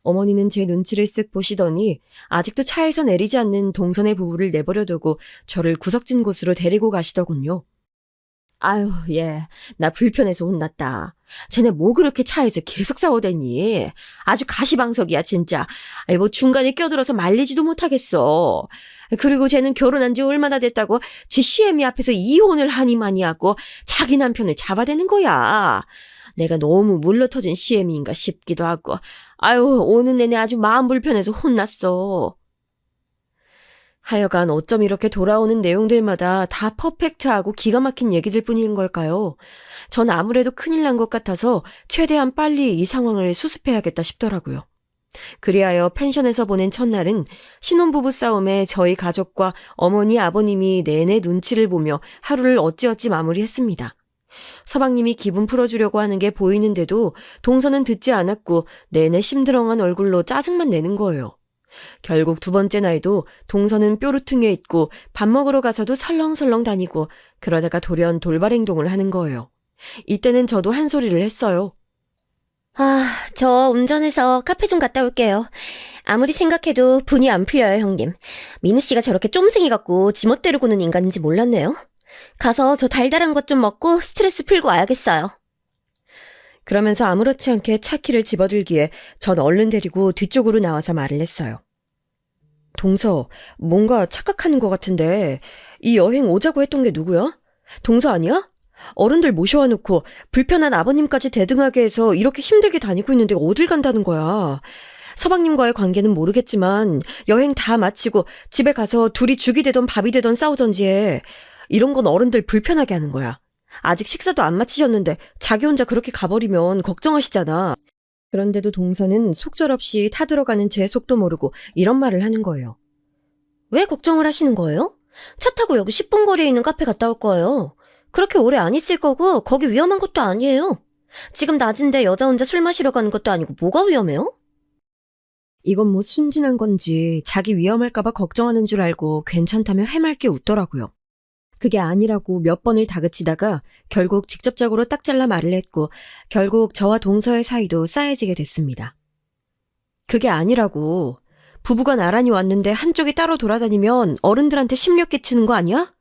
B: 어머니는 제 눈치를 쓱 보시더니 아직도 차에서 내리지 않는 동선의 부부를 내버려두고 저를 구석진 곳으로 데리고 가시더군요. 아유, 예. 나 불편해서 혼났다. 쟤네 뭐 그렇게 차에서 계속 싸우대니? 아주 가시방석이야, 진짜. 아이, 뭐 중간에 껴들어서 말리지도 못하겠어. 그리고 쟤는 결혼한 지 얼마나 됐다고 지 시애미 앞에서 이혼을 하니마니 하고 자기 남편을 잡아대는 거야. 내가 너무 물러터진 시애미인가 싶기도 하고. 아유, 오는 내내 아주 마음 불편해서 혼났어. 하여간 어쩜 이렇게 돌아오는 내용들마다 다 퍼펙트하고 기가 막힌 얘기들 뿐인 걸까요? 전 아무래도 큰일 난 것 같아서 최대한 빨리 이 상황을 수습해야겠다 싶더라고요. 그리하여 펜션에서 보낸 첫날은 신혼부부 싸움에 저희 가족과 어머니 아버님이 내내 눈치를 보며 하루를 어찌어찌 마무리했습니다. 서방님이 기분 풀어주려고 하는 게 보이는데도 동서는 듣지 않았고 내내 심드렁한 얼굴로 짜증만 내는 거예요. 결국 두 번째 날도 동서는 뾰루퉁에 있고 밥 먹으러 가서도 설렁설렁 다니고 그러다가 돌연 돌발 행동을 하는 거예요. 이때는 저도 한 소리를 했어요.
C: 저 운전해서 카페 좀 갔다 올게요. 아무리 생각해도 분이 안 풀려요, 형님. 민우 씨가 저렇게 쫌생이 같고 지멋대로 구는 인간인지 몰랐네요. 가서 저 달달한 것 좀 먹고 스트레스 풀고 와야겠어요.
B: 그러면서 아무렇지 않게 차키를 집어들기에 전 얼른 데리고 뒤쪽으로 나와서 말을 했어요. 동서, 뭔가 착각하는 것 같은데 이 여행 오자고 했던 게 누구야? 동서 아니야? 어른들 모셔와 놓고 불편한 아버님까지 대등하게 해서 이렇게 힘들게 다니고 있는데 어딜 간다는 거야. 서방님과의 관계는 모르겠지만 여행 다 마치고 집에 가서 둘이 죽이 되던 밥이 되던 싸우던지 해. 이런 건 어른들 불편하게 하는 거야. 아직 식사도 안 마치셨는데 자기 혼자 그렇게 가버리면 걱정하시잖아. 그런데도 동서는 속절없이 타들어가는 제 속도 모르고 이런 말을 하는 거예요.
C: 왜 걱정을 하시는 거예요? 차 타고 여기 10분 거리에 있는 카페 갔다 올 거예요. 그렇게 오래 안 있을 거고 거기 위험한 것도 아니에요. 지금 낮인데 여자 혼자 술 마시러 가는 것도 아니고 뭐가 위험해요?
B: 이건 뭐 순진한 건지 자기 위험할까봐 걱정하는 줄 알고 괜찮다며 해맑게 웃더라고요. 그게 아니라고 몇 번을 다그치다가 결국 직접적으로 딱 잘라 말을 했고 결국 저와 동서의 사이도 싸해지게 됐습니다. 그게 아니라고. 부부가 나란히 왔는데 한쪽이 따로 돌아다니면 어른들한테 심력 끼치는 거 아니야?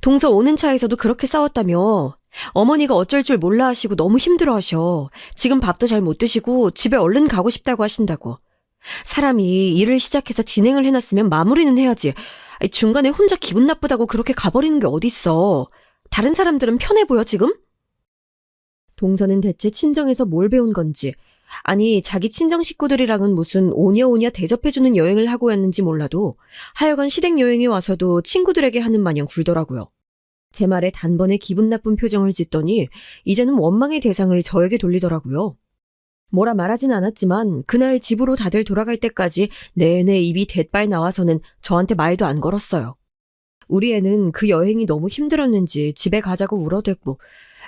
B: 동서 오는 차에서도 그렇게 싸웠다며. 어머니가 어쩔 줄 몰라 하시고 너무 힘들어 하셔. 지금 밥도 잘 못 드시고 집에 얼른 가고 싶다고 하신다고. 사람이 일을 시작해서 진행을 해놨으면 마무리는 해야지. 중간에 혼자 기분 나쁘다고 그렇게 가버리는 게 어딨어. 다른 사람들은 편해 보여 지금? 동서는 대체 친정에서 뭘 배운 건지, 아니 자기 친정 식구들이랑은 무슨 오냐오냐 대접해주는 여행을 하고 왔는지 몰라도 하여간 시댁 여행에 와서도 친구들에게 하는 마냥 굴더라고요. 제 말에 단번에 기분 나쁜 표정을 짓더니 이제는 원망의 대상을 저에게 돌리더라고요. 뭐라 말하진 않았지만 그날 집으로 다들 돌아갈 때까지 내내 입이 대빨 나와서는 저한테 말도 안 걸었어요. 우리 애는 그 여행이 너무 힘들었는지 집에 가자고 울어댔고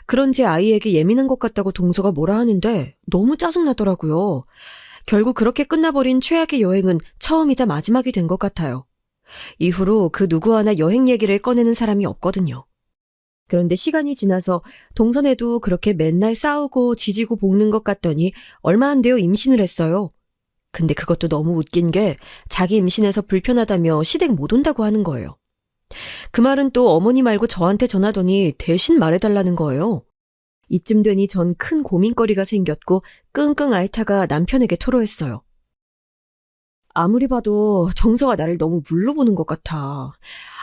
B: 그런지 아이에게 예민한 것 같다고 동서가 뭐라 하는데 너무 짜증나더라고요. 결국 그렇게 끝나버린 최악의 여행은 처음이자 마지막이 된 것 같아요. 이후로 그 누구 하나 여행 얘기를 꺼내는 사람이 없거든요. 그런데 시간이 지나서 동선에도 그렇게 맨날 싸우고 지지고 볶는 것 같더니 얼마 안 되어 임신을 했어요. 근데 그것도 너무 웃긴 게 자기 임신해서 불편하다며 시댁 못 온다고 하는 거예요. 그 말은 또 어머니 말고 저한테 전하더니 대신 말해달라는 거예요. 이쯤 되니 전 큰 고민거리가 생겼고 끙끙 앓다가 남편에게 토로했어요. 아무리 봐도 정서가 나를 너무 물로 보는 것 같아.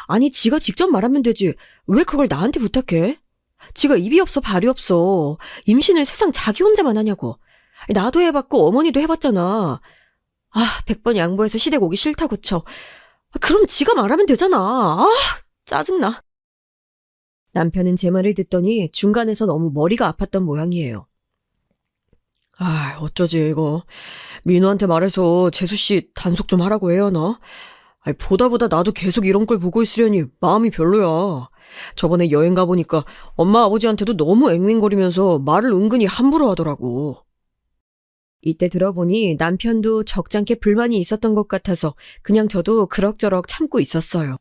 B: 아니 지가 직접 말하면 되지 왜 그걸 나한테 부탁해? 지가 입이 없어 발이 없어. 임신을 세상 자기 혼자만 하냐고. 나도 해봤고 어머니도 해봤잖아. 100번 양보해서 시댁 오기 싫다고 쳐. 그럼 지가 말하면 되잖아. 짜증나. 남편은 제 말을 듣더니 중간에서 너무 머리가 아팠던 모양이에요. 어쩌지 이거. 민우한테 말해서 재수씨 단속 좀 하라고 해야 하나? 보다 나도 계속 이런 걸 보고 있으려니 마음이 별로야. 저번에 여행 가보니까 엄마 아버지한테도 너무 앵앵거리면서 말을 은근히 함부로 하더라고. 이때 들어보니 남편도 적잖게 불만이 있었던 것 같아서 그냥 저도 그럭저럭 참고 있었어요.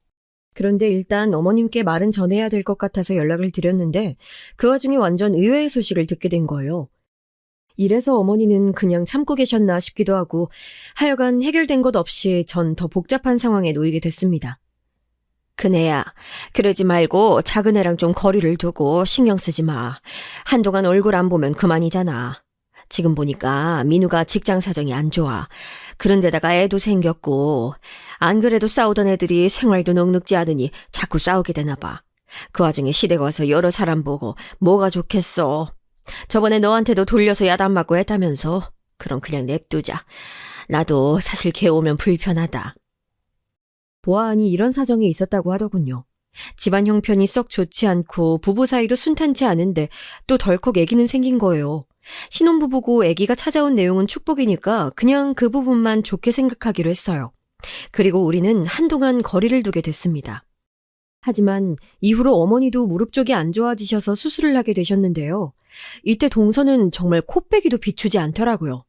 B: 그런데 일단 어머님께 말은 전해야 될 것 같아서 연락을 드렸는데 그 와중에 완전 의외의 소식을 듣게 된 거예요. 이래서 어머니는 그냥 참고 계셨나 싶기도 하고 하여간 해결된 것 없이 전 더 복잡한 상황에 놓이게 됐습니다. 큰애야, 그러지 말고 작은 애랑 좀 거리를 두고 신경 쓰지 마. 한동안 얼굴 안 보면 그만이잖아. 지금 보니까 민우가 직장 사정이 안 좋아. 그런데다가 애도 생겼고 안 그래도 싸우던 애들이 생활도 넉넉지 않으니 자꾸 싸우게 되나 봐. 그 와중에 시댁 와서 여러 사람 보고 뭐가 좋겠어. 저번에 너한테도 돌려서 야단 맞고 했다면서. 그럼 그냥 냅두자. 나도 사실 걔 오면 불편하다. 보아하니 이런 사정이 있었다고 하더군요. 집안 형편이 썩 좋지 않고 부부 사이도 순탄치 않은데 또 덜컥 애기는 생긴 거예요. 신혼부부고 애기가 찾아온 내용은 축복이니까 그냥 그 부분만 좋게 생각하기로 했어요. 그리고 우리는 한동안 거리를 두게 됐습니다. 하지만 이후로 어머니도 무릎 쪽이 안 좋아지셔서 수술을 하게 되셨는데요. 이때 동서는 정말 코빼기도 비추지 않더라고요.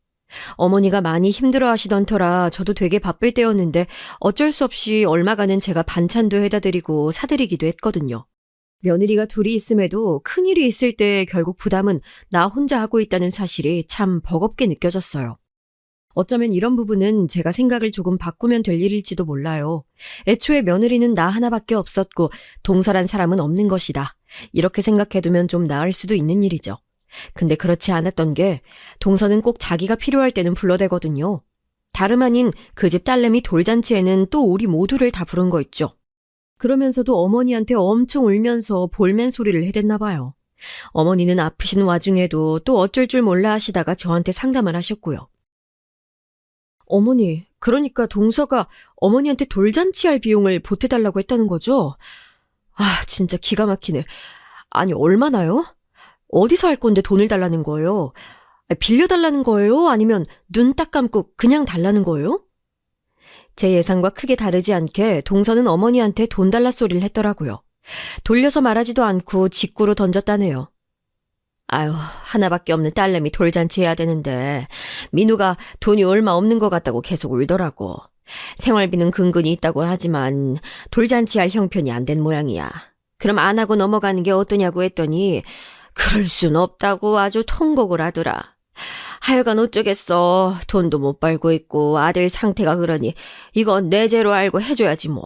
B: 어머니가 많이 힘들어 하시던 터라 저도 되게 바쁠 때였는데 어쩔 수 없이 얼마간은 제가 반찬도 해다 드리고 사드리기도 했거든요. 며느리가 둘이 있음에도 큰일이 있을 때 결국 부담은 나 혼자 하고 있다는 사실이 참 버겁게 느껴졌어요. 어쩌면 이런 부분은 제가 생각을 조금 바꾸면 될 일일지도 몰라요. 애초에 며느리는 나 하나밖에 없었고 동서란 사람은 없는 것이다. 이렇게 생각해두면 좀 나을 수도 있는 일이죠. 근데 그렇지 않았던 게 동서는 꼭 자기가 필요할 때는 불러대거든요. 다름 아닌 그 집 딸내미 돌잔치에는 또 우리 모두를 다 부른 거 있죠. 그러면서도 어머니한테 엄청 울면서 볼멘 소리를 해댔나 봐요. 어머니는 아프신 와중에도 또 어쩔 줄 몰라 하시다가 저한테 상담을 하셨고요. 어머니, 그러니까 동서가 어머니한테 돌잔치할 비용을 보태달라고 했다는 거죠? 아, 진짜 기가 막히네. 아니, 얼마나요? 어디서 할 건데 돈을 달라는 거예요? 빌려달라는 거예요? 아니면 눈 딱 감고 그냥 달라는 거예요? 제 예상과 크게 다르지 않게 동서는 어머니한테 돈 달라 소리를 했더라고요. 돌려서 말하지도 않고 직구로 던졌다네요. 아유, 하나밖에 없는 딸내미 돌잔치 해야 되는데 민우가 돈이 얼마 없는 것 같다고 계속 울더라고. 생활비는 근근히 있다고 하지만 돌잔치 할 형편이 안 된 모양이야. 그럼 안 하고 넘어가는 게 어떠냐고 했더니 그럴 순 없다고 아주 통곡을 하더라. 하여간 어쩌겠어. 돈도 못 벌고 있고 아들 상태가 그러니 이건 내 죄로 알고 해줘야지 뭐.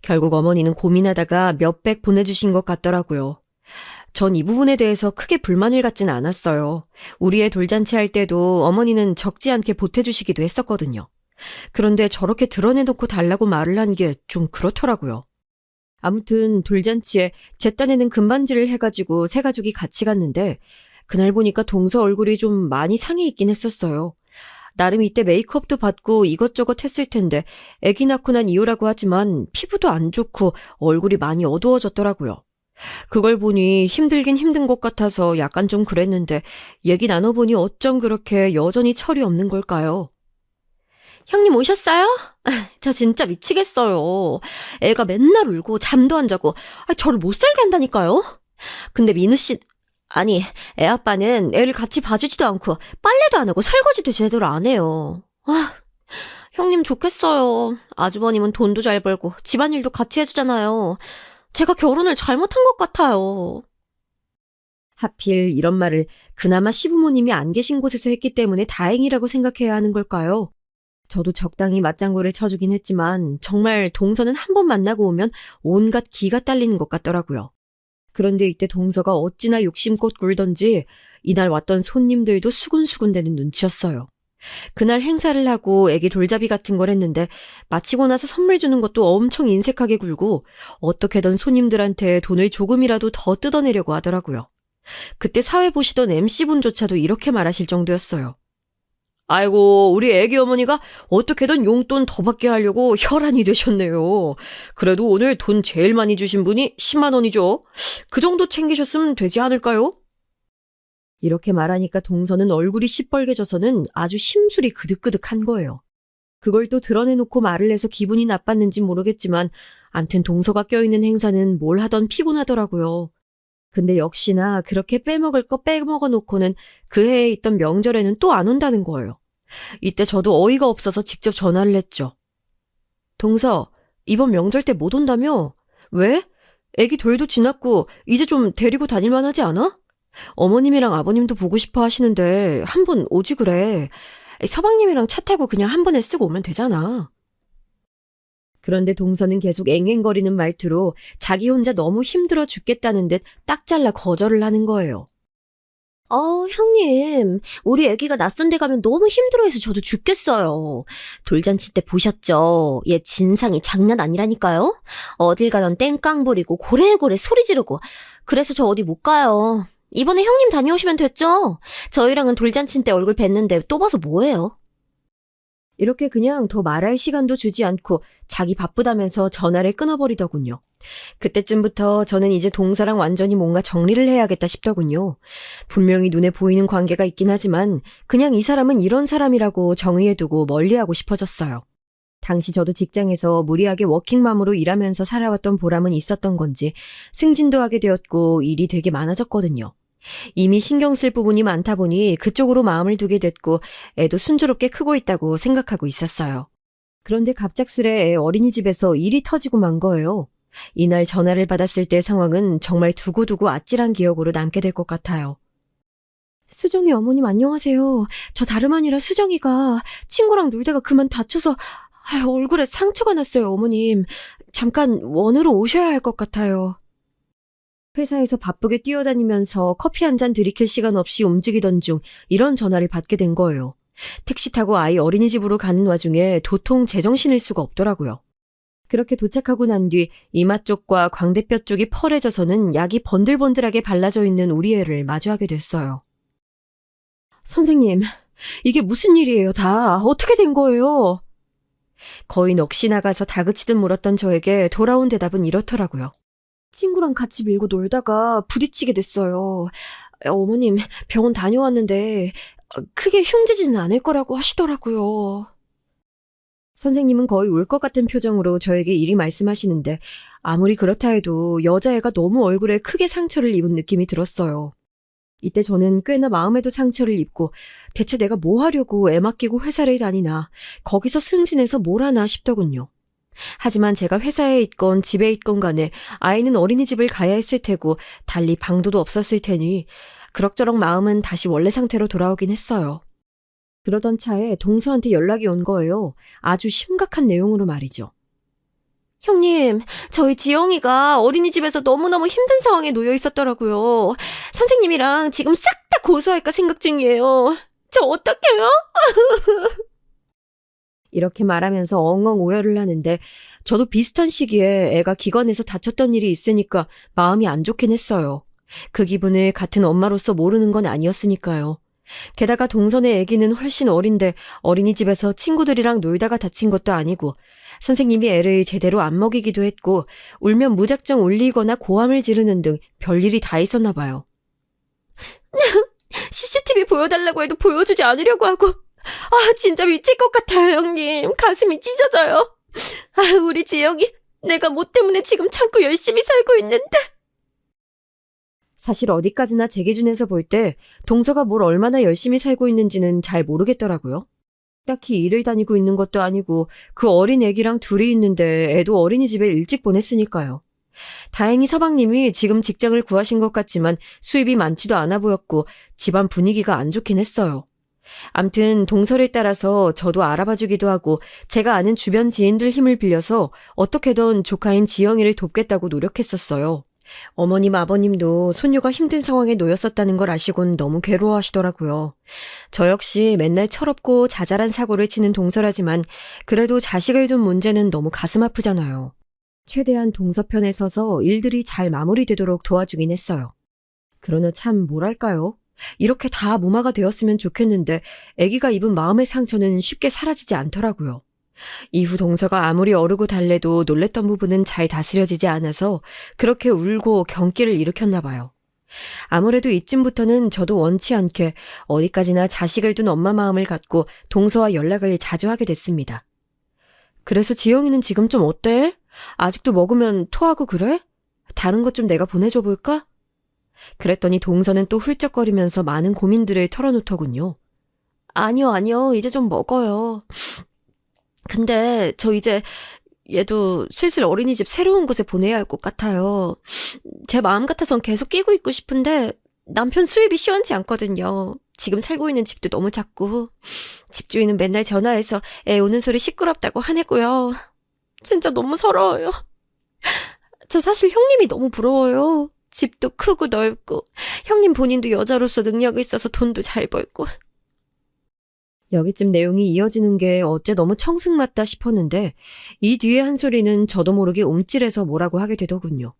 B: 결국 어머니는 고민하다가 몇백 보내주신 것 같더라고요. 전 이 부분에 대해서 크게 불만을 갖진 않았어요. 우리의 돌잔치 할 때도 어머니는 적지 않게 보태주시기도 했었거든요. 그런데 저렇게 드러내놓고 달라고 말을 한 게 좀 그렇더라고요. 아무튼 돌잔치에 제 딴에는 금반지를 해가지고 세 가족이 같이 갔는데 그날 보니까 동서 얼굴이 좀 많이 상해 있긴 했었어요. 나름 이때 메이크업도 받고 이것저것 했을 텐데 아기 낳고 난 이유라고 하지만 피부도 안 좋고 얼굴이 많이 어두워졌더라고요. 그걸 보니 힘들긴 힘든 것 같아서 약간 좀 그랬는데 얘기 나눠보니 어쩜 그렇게 여전히 철이 없는 걸까요? 형님 오셨어요? 저 진짜 미치겠어요. 애가 맨날 울고 잠도 안 자고 저를 못 살게 한다니까요. 근데 민우 씨, 아니 애 아빠는 애를 같이 봐주지도 않고 빨래도 안 하고 설거지도 제대로 안 해요. 형님 좋겠어요. 아주버님은 돈도 잘 벌고 집안일도 같이 해주잖아요. 제가 결혼을 잘못한 것 같아요. 하필 이런 말을 그나마 시부모님이 안 계신 곳에서 했기 때문에 다행이라고 생각해야 하는 걸까요? 저도 적당히 맞장구를 쳐주긴 했지만 정말 동서는 한 번 만나고 오면 온갖 기가 딸리는 것 같더라고요. 그런데 이때 동서가 어찌나 욕심껏 굴던지 이날 왔던 손님들도 수군수군대는 눈치였어요. 그날 행사를 하고 애기 돌잡이 같은 걸 했는데 마치고 나서 선물 주는 것도 엄청 인색하게 굴고 어떻게든 손님들한테 돈을 조금이라도 더 뜯어내려고 하더라고요. 그때 사회 보시던 MC분조차도 이렇게 말하실 정도였어요. 아이고, 우리 애기 어머니가 어떻게든 용돈 더 받게 하려고 혈안이 되셨네요. 그래도 오늘 돈 제일 많이 주신 분이 10만 원이죠. 그 정도 챙기셨으면 되지 않을까요? 이렇게 말하니까 동서는 얼굴이 시뻘개져서는 아주 심술이 그득그득한 거예요. 그걸 또 드러내놓고 말을 해서 기분이 나빴는지 모르겠지만 암튼 동서가 껴있는 행사는 뭘 하던 피곤하더라고요. 근데 역시나 그렇게 빼먹을 거 빼먹어 놓고는 그 해에 있던 명절에는 또 안 온다는 거예요. 이때 저도 어이가 없어서 직접 전화를 했죠. 동서, 이번 명절 때 못 온다며? 왜? 애기 돌도 지났고 이제 좀 데리고 다닐만 하지 않아? 어머님이랑 아버님도 보고 싶어 하시는데 한 번 오지 그래. 서방님이랑 차 타고 그냥 한 번에 쓰고 오면 되잖아. 그런데 동서는 계속 앵앵거리는 말투로 자기 혼자 너무 힘들어 죽겠다는 듯 딱 잘라 거절을 하는 거예요.
C: 형님, 우리 애기가 낯선 데 가면 너무 힘들어해서 저도 죽겠어요. 돌잔치 때 보셨죠? 얘 진상이 장난 아니라니까요? 어딜 가던 땡깡 부리고 고래고래 소리 지르고. 그래서 저 어디 못 가요. 이번에 형님 다녀오시면 됐죠? 저희랑은 돌잔치 때 얼굴 뵀는데 또 봐서 뭐해요?
B: 이렇게 그냥 더 말할 시간도 주지 않고 자기 바쁘다면서 전화를 끊어버리더군요. 그때쯤부터 저는 이제 동서랑 완전히 뭔가 정리를 해야겠다 싶더군요. 분명히 눈에 보이는 관계가 있긴 하지만 그냥 이 사람은 이런 사람이라고 정의해두고 멀리하고 싶어졌어요. 당시 저도 직장에서 무리하게 워킹맘으로 일하면서 살아왔던 보람은 있었던 건지 승진도 하게 되었고 일이 되게 많아졌거든요. 이미 신경 쓸 부분이 많다 보니 그쪽으로 마음을 두게 됐고 애도 순조롭게 크고 있다고 생각하고 있었어요. 그런데 갑작스레 애 어린이집에서 일이 터지고 만 거예요. 이날 전화를 받았을 때 상황은 정말 두고두고 아찔한 기억으로 남게 될 것 같아요. 수정이 어머님 안녕하세요. 저 다름 아니라 수정이가 친구랑 놀다가 그만 다쳐서 얼굴에 상처가 났어요, 어머님. 잠깐 원으로 오셔야 할 것 같아요. 회사에서 바쁘게 뛰어다니면서 커피 한 잔 들이킬 시간 없이 움직이던 중 이런 전화를 받게 된 거예요. 택시 타고 아이 어린이집으로 가는 와중에 도통 제정신일 수가 없더라고요. 그렇게 도착하고 난 뒤 이마 쪽과 광대뼈 쪽이 펄해져서는 약이 번들번들하게 발라져 있는 우리 애를 마주하게 됐어요. 선생님, 이게 무슨 일이에요, 다. 어떻게 된 거예요? 거의 넋이 나가서 다그치듯 물었던 저에게 돌아온 대답은 이렇더라고요. 친구랑 같이 밀고 놀다가 부딪히게 됐어요. 어머님, 병원 다녀왔는데 크게 흉지지는 않을 거라고 하시더라고요. 선생님은 거의 울 것 같은 표정으로 저에게 이리 말씀하시는데 아무리 그렇다 해도 여자애가 너무 얼굴에 크게 상처를 입은 느낌이 들었어요. 이때 저는 꽤나 마음에도 상처를 입고 대체 내가 뭐 하려고 애 맡기고 회사를 다니나 거기서 승진해서 뭘 하나 싶더군요. 하지만 제가 회사에 있건 집에 있건 간에 아이는 어린이집을 가야 했을 테고 달리 방도도 없었을 테니 그럭저럭 마음은 다시 원래 상태로 돌아오긴 했어요. 그러던 차에 동서한테 연락이 온 거예요. 아주 심각한 내용으로 말이죠. 형님, 저희 지영이가 어린이집에서 너무너무 힘든 상황에 놓여 있었더라고요. 선생님이랑 지금 싹 다 고소할까 생각 중이에요. 저 어떡해요? 이렇게 말하면서 엉엉 오열을 하는데 저도 비슷한 시기에 애가 기관에서 다쳤던 일이 있으니까 마음이 안 좋긴 했어요. 그 기분을 같은 엄마로서 모르는 건 아니었으니까요. 게다가 동선의 아기는 훨씬 어린데 어린이집에서 친구들이랑 놀다가 다친 것도 아니고 선생님이 애를 제대로 안 먹이기도 했고 울면 무작정 울리거나 고함을 지르는 등 별일이 다 있었나 봐요. CCTV 보여달라고 해도 보여주지 않으려고 하고 진짜 미칠 것 같아요, 형님. 가슴이 찢어져요. 우리 지영이 내가 뭐 때문에 지금 참고 열심히 살고 있는데. 사실 어디까지나 제 기준에서 볼 때 동서가 뭘 얼마나 열심히 살고 있는지는 잘 모르겠더라고요. 딱히 일을 다니고 있는 것도 아니고 그 어린 애기랑 둘이 있는데 애도 어린이집에 일찍 보냈으니까요. 다행히 서방님이 지금 직장을 구하신 것 같지만 수입이 많지도 않아 보였고 집안 분위기가 안 좋긴 했어요. 암튼 동서를 따라서 저도 알아봐주기도 하고 제가 아는 주변 지인들 힘을 빌려서 어떻게든 조카인 지영이를 돕겠다고 노력했었어요. 어머님 아버님도 손녀가 힘든 상황에 놓였었다는 걸 아시곤 너무 괴로워하시더라고요. 저 역시 맨날 철없고 자잘한 사고를 치는 동서라지만 그래도 자식을 둔 문제는 너무 가슴 아프잖아요. 최대한 동서 편에 서서 일들이 잘 마무리되도록 도와주긴 했어요. 그러나 참 뭐랄까요? 이렇게 다 무마가 되었으면 좋겠는데 아기가 입은 마음의 상처는 쉽게 사라지지 않더라고요. 이후 동서가 아무리 어르고 달래도 놀랬던 부분은 잘 다스려지지 않아서 그렇게 울고 경기를 일으켰나 봐요. 아무래도 이쯤부터는 저도 원치 않게 어디까지나 자식을 둔 엄마 마음을 갖고 동서와 연락을 자주 하게 됐습니다. 그래서 지영이는 지금 좀 어때? 아직도 먹으면 토하고 그래? 다른 것 좀 내가 보내줘 볼까? 그랬더니 동서는 또 훌쩍거리면서 많은 고민들을 털어놓더군요. 아니요, 이제 좀 먹어요. 근데 저 이제 얘도 슬슬 어린이집 새로운 곳에 보내야 할 것 같아요. 제 마음 같아선 계속 끼고 있고 싶은데 남편 수입이 시원치 않거든요. 지금 살고 있는 집도 너무 작고 집주인은 맨날 전화해서 애 우는 소리 시끄럽다고 화내고요. 진짜 너무 서러워요. 저 사실 형님이 너무 부러워요. 집도 크고 넓고 형님 본인도 여자로서 능력이 있어서 돈도 잘 벌고. 여기쯤 내용이 이어지는 게 어째 너무 청승맞다 싶었는데 이 뒤에 한 소리는 저도 모르게 움찔해서 뭐라고 하게 되더군요.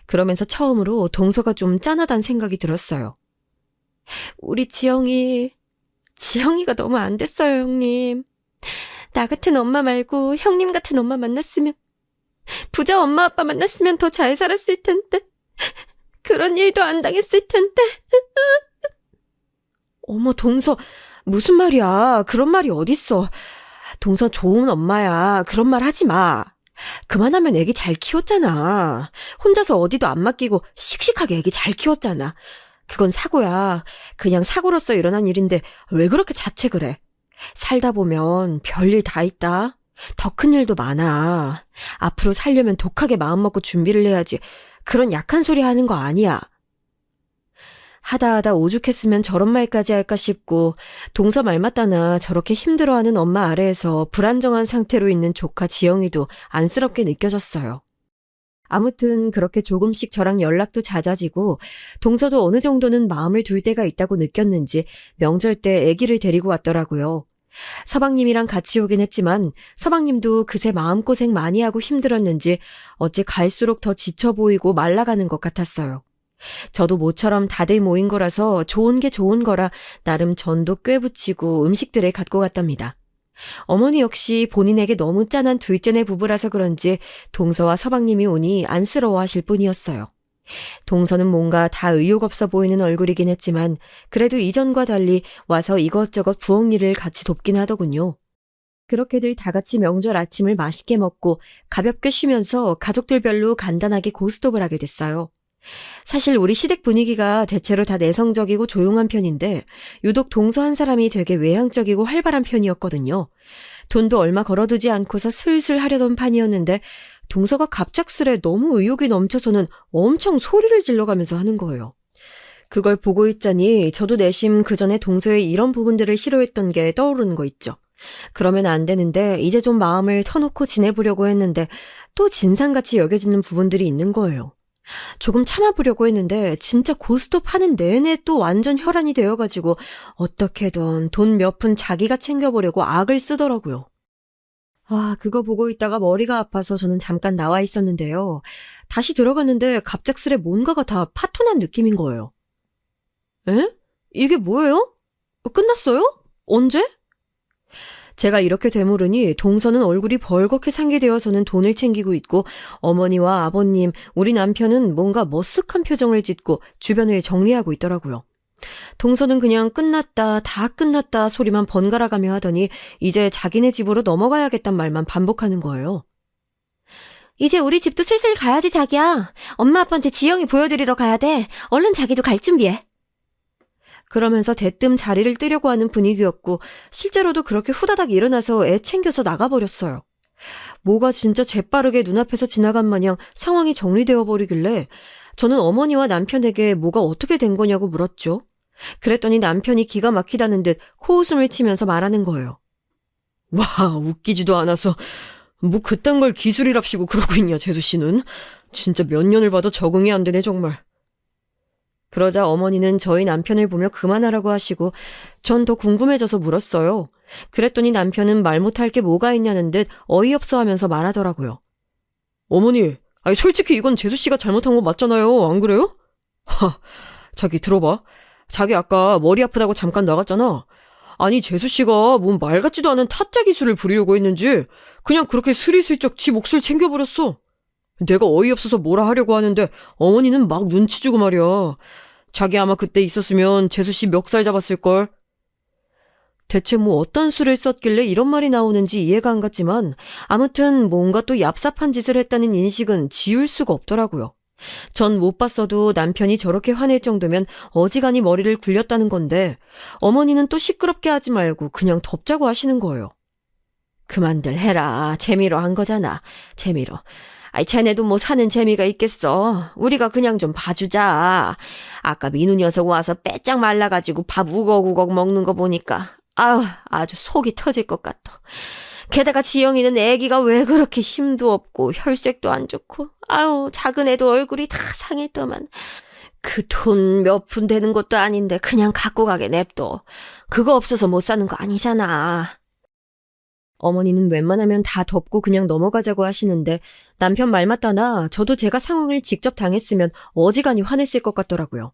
B: 그러면서 처음으로 동서가 좀 짠하단 생각이 들었어요. 우리 지영이가 너무 안 됐어요, 형님. 나 같은 엄마 말고 형님 같은 엄마 만났으면, 부자 엄마 아빠 만났으면 더 잘 살았을 텐데, 그런 일도 안 당했을 텐데. 어머, 동서, 무슨 말이야. 그런 말이 어딨어. 동서 좋은 엄마야. 그런 말 하지 마. 그만하면 애기 잘 키웠잖아. 혼자서 어디도 안 맡기고 씩씩하게 애기 잘 키웠잖아. 그건 사고야. 그냥 사고로서 일어난 일인데 왜 그렇게 자책을 해? 살다 보면 별일 다 있다. 더 큰 일도 많아. 앞으로 살려면 독하게 마음먹고 준비를 해야지. 그런 약한 소리 하는 거 아니야. 하다 오죽했으면 저런 말까지 할까 싶고 동서 말 맞다나 저렇게 힘들어하는 엄마 아래에서 불안정한 상태로 있는 조카 지영이도 안쓰럽게 느껴졌어요. 아무튼 그렇게 조금씩 저랑 연락도 잦아지고 동서도 어느 정도는 마음을 둘 때가 있다고 느꼈는지 명절 때 아기를 데리고 왔더라고요. 서방님이랑 같이 오긴 했지만 서방님도 그새 마음고생 많이 하고 힘들었는지 어째 갈수록 더 지쳐 보이고 말라가는 것 같았어요. 저도 모처럼 다들 모인 거라서 좋은 게 좋은 거라 나름 전도 꽤 붙이고 음식들을 갖고 갔답니다. 어머니 역시 본인에게 너무 짠한 둘째네 부부라서 그런지 동서와 서방님이 오니 안쓰러워하실 뿐이었어요. 동서는 뭔가 다 의욕 없어 보이는 얼굴이긴 했지만 그래도 이전과 달리 와서 이것저것 부엌 일을 같이 돕긴 하더군요. 그렇게들 다 같이 명절 아침을 맛있게 먹고 가볍게 쉬면서 가족들별로 간단하게 고스톱을 하게 됐어요. 사실 우리 시댁 분위기가 대체로 다 내성적이고 조용한 편인데 유독 동서 한 사람이 되게 외향적이고 활발한 편이었거든요. 돈도 얼마 걸어두지 않고서 슬슬 하려던 판이었는데 동서가 갑작스레 너무 의욕이 넘쳐서는 엄청 소리를 질러가면서 하는 거예요. 그걸 보고 있자니 저도 내심 그전에 동서의 이런 부분들을 싫어했던 게 떠오르는 거 있죠. 그러면 안 되는데 이제 좀 마음을 터놓고 지내보려고 했는데 또 진상같이 여겨지는 부분들이 있는 거예요. 조금 참아보려고 했는데 진짜 고스톱 하는 내내 또 완전 혈안이 되어가지고 어떻게든 돈 몇 푼 자기가 챙겨보려고 악을 쓰더라고요. 그거 보고 있다가 머리가 아파서 저는 잠깐 나와 있었는데요. 다시 들어갔는데 갑작스레 뭔가가 다 파토난 느낌인 거예요. 에? 이게 뭐예요? 끝났어요? 언제? 제가 이렇게 되물으니 동서는 얼굴이 벌겋게 상기되어서는 돈을 챙기고 있고 어머니와 아버님, 우리 남편은 뭔가 머쓱한 표정을 짓고 주변을 정리하고 있더라고요. 동서는 그냥 끝났다, 다 끝났다 소리만 번갈아가며 하더니 이제 자기네 집으로 넘어가야겠단 말만 반복하는 거예요.
C: 이제 우리 집도 슬슬 가야지, 자기야. 엄마 아빠한테 지영이 보여드리러 가야 돼. 얼른 자기도 갈 준비해.
B: 그러면서 대뜸 자리를 뜨려고 하는 분위기였고 실제로도 그렇게 후다닥 일어나서 애 챙겨서 나가버렸어요. 뭐가 진짜 재빠르게 눈앞에서 지나간 마냥 상황이 정리되어 버리길래 저는 어머니와 남편에게 뭐가 어떻게 된 거냐고 물었죠. 그랬더니 남편이 기가 막히다는 듯 코웃음을 치면서 말하는 거예요. 와, 웃기지도 않아서 뭐 그딴 걸 기술이랍시고 그러고 있냐, 재수 씨는. 진짜 몇 년을 봐도 적응이 안 되네, 정말. 그러자 어머니는 저희 남편을 보며 그만하라고 하시고 전 더 궁금해져서 물었어요. 그랬더니 남편은 말 못할 게 뭐가 있냐는 듯 어이없어 하면서 말하더라고요. 어머니, 아니 솔직히 이건 재수 씨가 잘못한 거 맞잖아요. 안 그래요? 자기 들어봐. 자기 아까 머리 아프다고 잠깐 나갔잖아. 아니 재수 씨가 뭔 말 같지도 않은 타짜 기술을 부리려고 했는지 그냥 그렇게 스리슬쩍 지 몫을 챙겨버렸어. 내가 어이없어서 뭐라 하려고 하는데 어머니는 막 눈치 주고 말이야. 자기 아마 그때 있었으면 재수 씨 멱살 잡았을걸. 대체 뭐 어떤 수를 썼길래 이런 말이 나오는지 이해가 안 갔지만 아무튼 뭔가 또 얍삽한 짓을 했다는 인식은 지울 수가 없더라고요. 전 못 봤어도 남편이 저렇게 화낼 정도면 어지간히 머리를 굴렸다는 건데 어머니는 또 시끄럽게 하지 말고 그냥 덮자고 하시는 거예요. 그만들 해라. 재미로 한 거잖아. 재미로. 아이, 쟤네도 뭐 사는 재미가 있겠어. 우리가 그냥 좀 봐주자. 아까 민우 녀석 와서 빼짝 말라가지고 밥 우걱우걱 먹는 거 보니까 아주 속이 터질 것 같아. 게다가 지영이는 애기가 왜 그렇게 힘도 없고 혈색도 안 좋고 작은 애도 얼굴이 다 상했더만. 그 돈 몇 푼 되는 것도 아닌데 그냥 갖고 가게 냅둬. 그거 없어서 못 사는 거 아니잖아. 어머니는 웬만하면 다 덮고 그냥 넘어가자고 하시는데 남편 말 맞다나 저도 제가 상황을 직접 당했으면 어지간히 화냈을 것 같더라고요.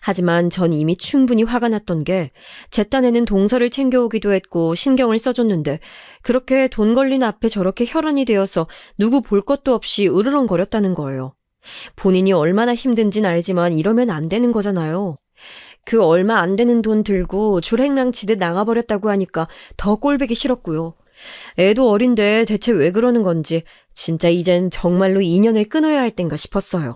B: 하지만 전 이미 충분히 화가 났던 게 제 딴에는 동서를 챙겨오기도 했고 신경을 써줬는데 그렇게 돈 걸린 앞에 저렇게 혈안이 되어서 누구 볼 것도 없이 으르렁거렸다는 거예요. 본인이 얼마나 힘든진 알지만 이러면 안 되는 거잖아요. 그 얼마 안 되는 돈 들고 줄행랑치듯 나가버렸다고 하니까 더 꼴보기 싫었고요. 애도 어린데 대체 왜 그러는 건지 진짜 이젠 정말로 인연을 끊어야 할 땐가 싶었어요.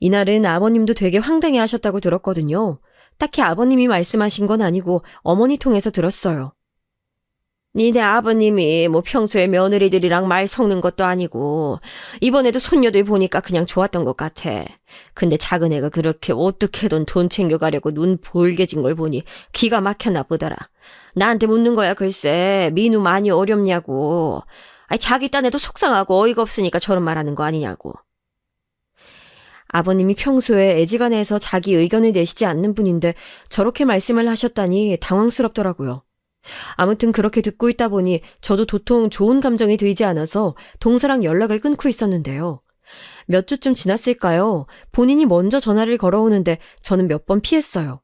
B: 이날은 아버님도 되게 황당해 하셨다고 들었거든요. 딱히 아버님이 말씀하신 건 아니고 어머니 통해서 들었어요. 니네 아버님이 뭐 평소에 며느리들이랑 말 섞는 것도 아니고 이번에도 손녀들 보니까 그냥 좋았던 것 같아. 근데 작은 애가 그렇게 어떻게든 돈 챙겨가려고 눈 볼게진 걸 보니 기가 막혔나 보더라. 나한테 묻는 거야 글쎄. 민우 많이 어렵냐고. 아니, 자기 딴에도 속상하고 어이가 없으니까 저런 말하는 거 아니냐고. 아버님이 평소에 애지간해서 자기 의견을 내시지 않는 분인데 저렇게 말씀을 하셨다니 당황스럽더라고요. 아무튼 그렇게 듣고 있다 보니 저도 도통 좋은 감정이 들지 않아서 동서랑 연락을 끊고 있었는데요. 몇 주쯤 지났을까요? 본인이 먼저 전화를 걸어오는데 저는 몇 번 피했어요.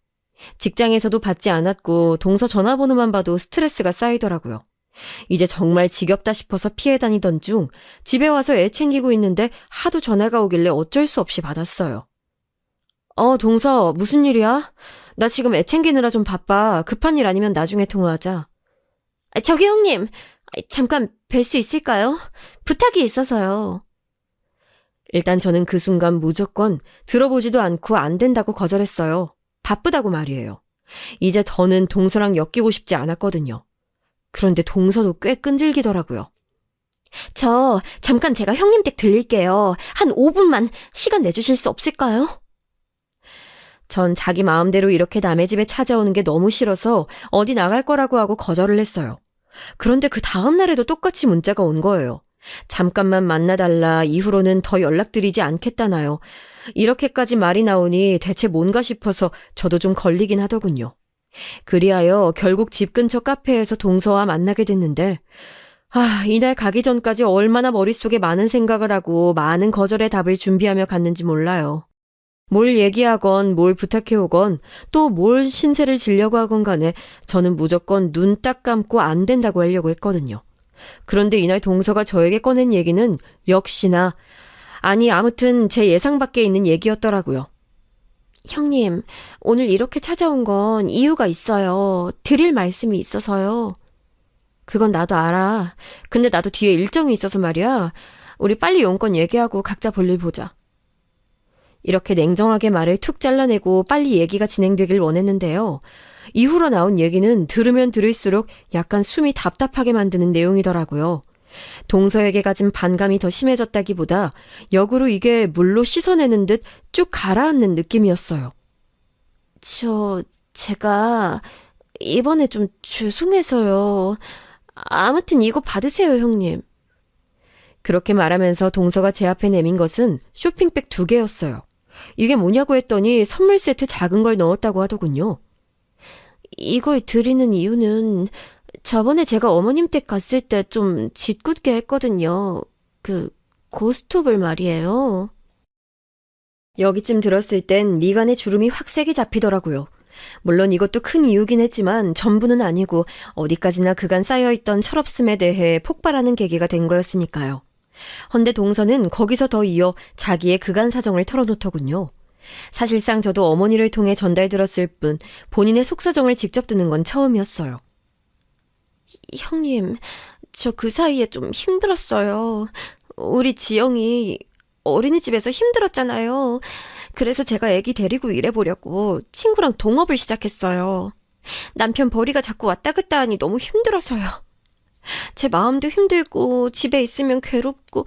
B: 직장에서도 받지 않았고 동서 전화번호만 봐도 스트레스가 쌓이더라고요. 이제 정말 지겹다 싶어서 피해 다니던 중 집에 와서 애 챙기고 있는데 하도 전화가 오길래 어쩔 수 없이 받았어요. 동서 무슨 일이야? 나 지금 애 챙기느라 좀 바빠. 급한 일 아니면 나중에 통화하자.
C: 저기 형님, 잠깐 뵐 수 있을까요? 부탁이 있어서요.
B: 일단 저는 그 순간 무조건 들어보지도 않고 안 된다고 거절했어요. 바쁘다고 말이에요. 이제 더는 동서랑 엮이고 싶지 않았거든요. 그런데 동서도 꽤 끈질기더라고요.
C: 잠깐 제가 형님 댁 들릴게요. 한 5분만 시간 내주실 수 없을까요?
B: 전 자기 마음대로 이렇게 남의 집에 찾아오는 게 너무 싫어서 어디 나갈 거라고 하고 거절을 했어요. 그런데 그 다음 날에도 똑같이 문자가 온 거예요. 잠깐만 만나달라, 이후로는 더 연락드리지 않겠다나요. 이렇게까지 말이 나오니 대체 뭔가 싶어서 저도 좀 걸리긴 하더군요. 그리하여 결국 집 근처 카페에서 동서와 만나게 됐는데 이날 가기 전까지 얼마나 머릿속에 많은 생각을 하고 많은 거절의 답을 준비하며 갔는지 몰라요. 뭘 얘기하건 뭘 부탁해오건 또 뭘 신세를 지려고 하건 간에 저는 무조건 눈 딱 감고 안 된다고 하려고 했거든요. 그런데 이날 동서가 저에게 꺼낸 얘기는 역시나 아무튼 제 예상 밖에 있는 얘기였더라고요.
C: 형님, 오늘 이렇게 찾아온 건 이유가 있어요. 드릴 말씀이 있어서요.
B: 그건 나도 알아. 근데 나도 뒤에 일정이 있어서 말이야. 우리 빨리 용건 얘기하고 각자 볼일 보자. 이렇게 냉정하게 말을 툭 잘라내고 빨리 얘기가 진행되길 원했는데요. 이후로 나온 얘기는 들으면 들을수록 약간 숨이 답답하게 만드는 내용이더라고요. 동서에게 가진 반감이 더 심해졌다기보다 역으로 이게 물로 씻어내는 듯 쭉 가라앉는 느낌이었어요.
C: 제가 이번에 좀 죄송해서요. 아무튼 이거 받으세요, 형님.
B: 그렇게 말하면서 동서가 제 앞에 내민 것은 쇼핑백 2개였어요. 이게 뭐냐고 했더니 선물 세트 작은 걸 넣었다고 하더군요.
C: 이걸 드리는 이유는 저번에 제가 어머님 댁 갔을 때 좀 짓궂게 했거든요. 고스톱을 말이에요.
B: 여기쯤 들었을 땐 미간에 주름이 확 세게 잡히더라고요. 물론 이것도 큰 이유긴 했지만 전부는 아니고 어디까지나 그간 쌓여있던 철없음에 대해 폭발하는 계기가 된 거였으니까요. 헌데 동서는 거기서 더 이어 자기의 그간 사정을 털어놓더군요. 사실상 저도 어머니를 통해 전달들었을 뿐 본인의 속사정을 직접 듣는 건 처음이었어요.
C: 형님, 저 그 사이에 좀 힘들었어요. 우리 지영이 어린이집에서 힘들었잖아요. 그래서 제가 애기 데리고 일해보려고 친구랑 동업을 시작했어요. 남편 벌이가 자꾸 왔다 갔다 하니 너무 힘들어서요. 제 마음도 힘들고 집에 있으면 괴롭고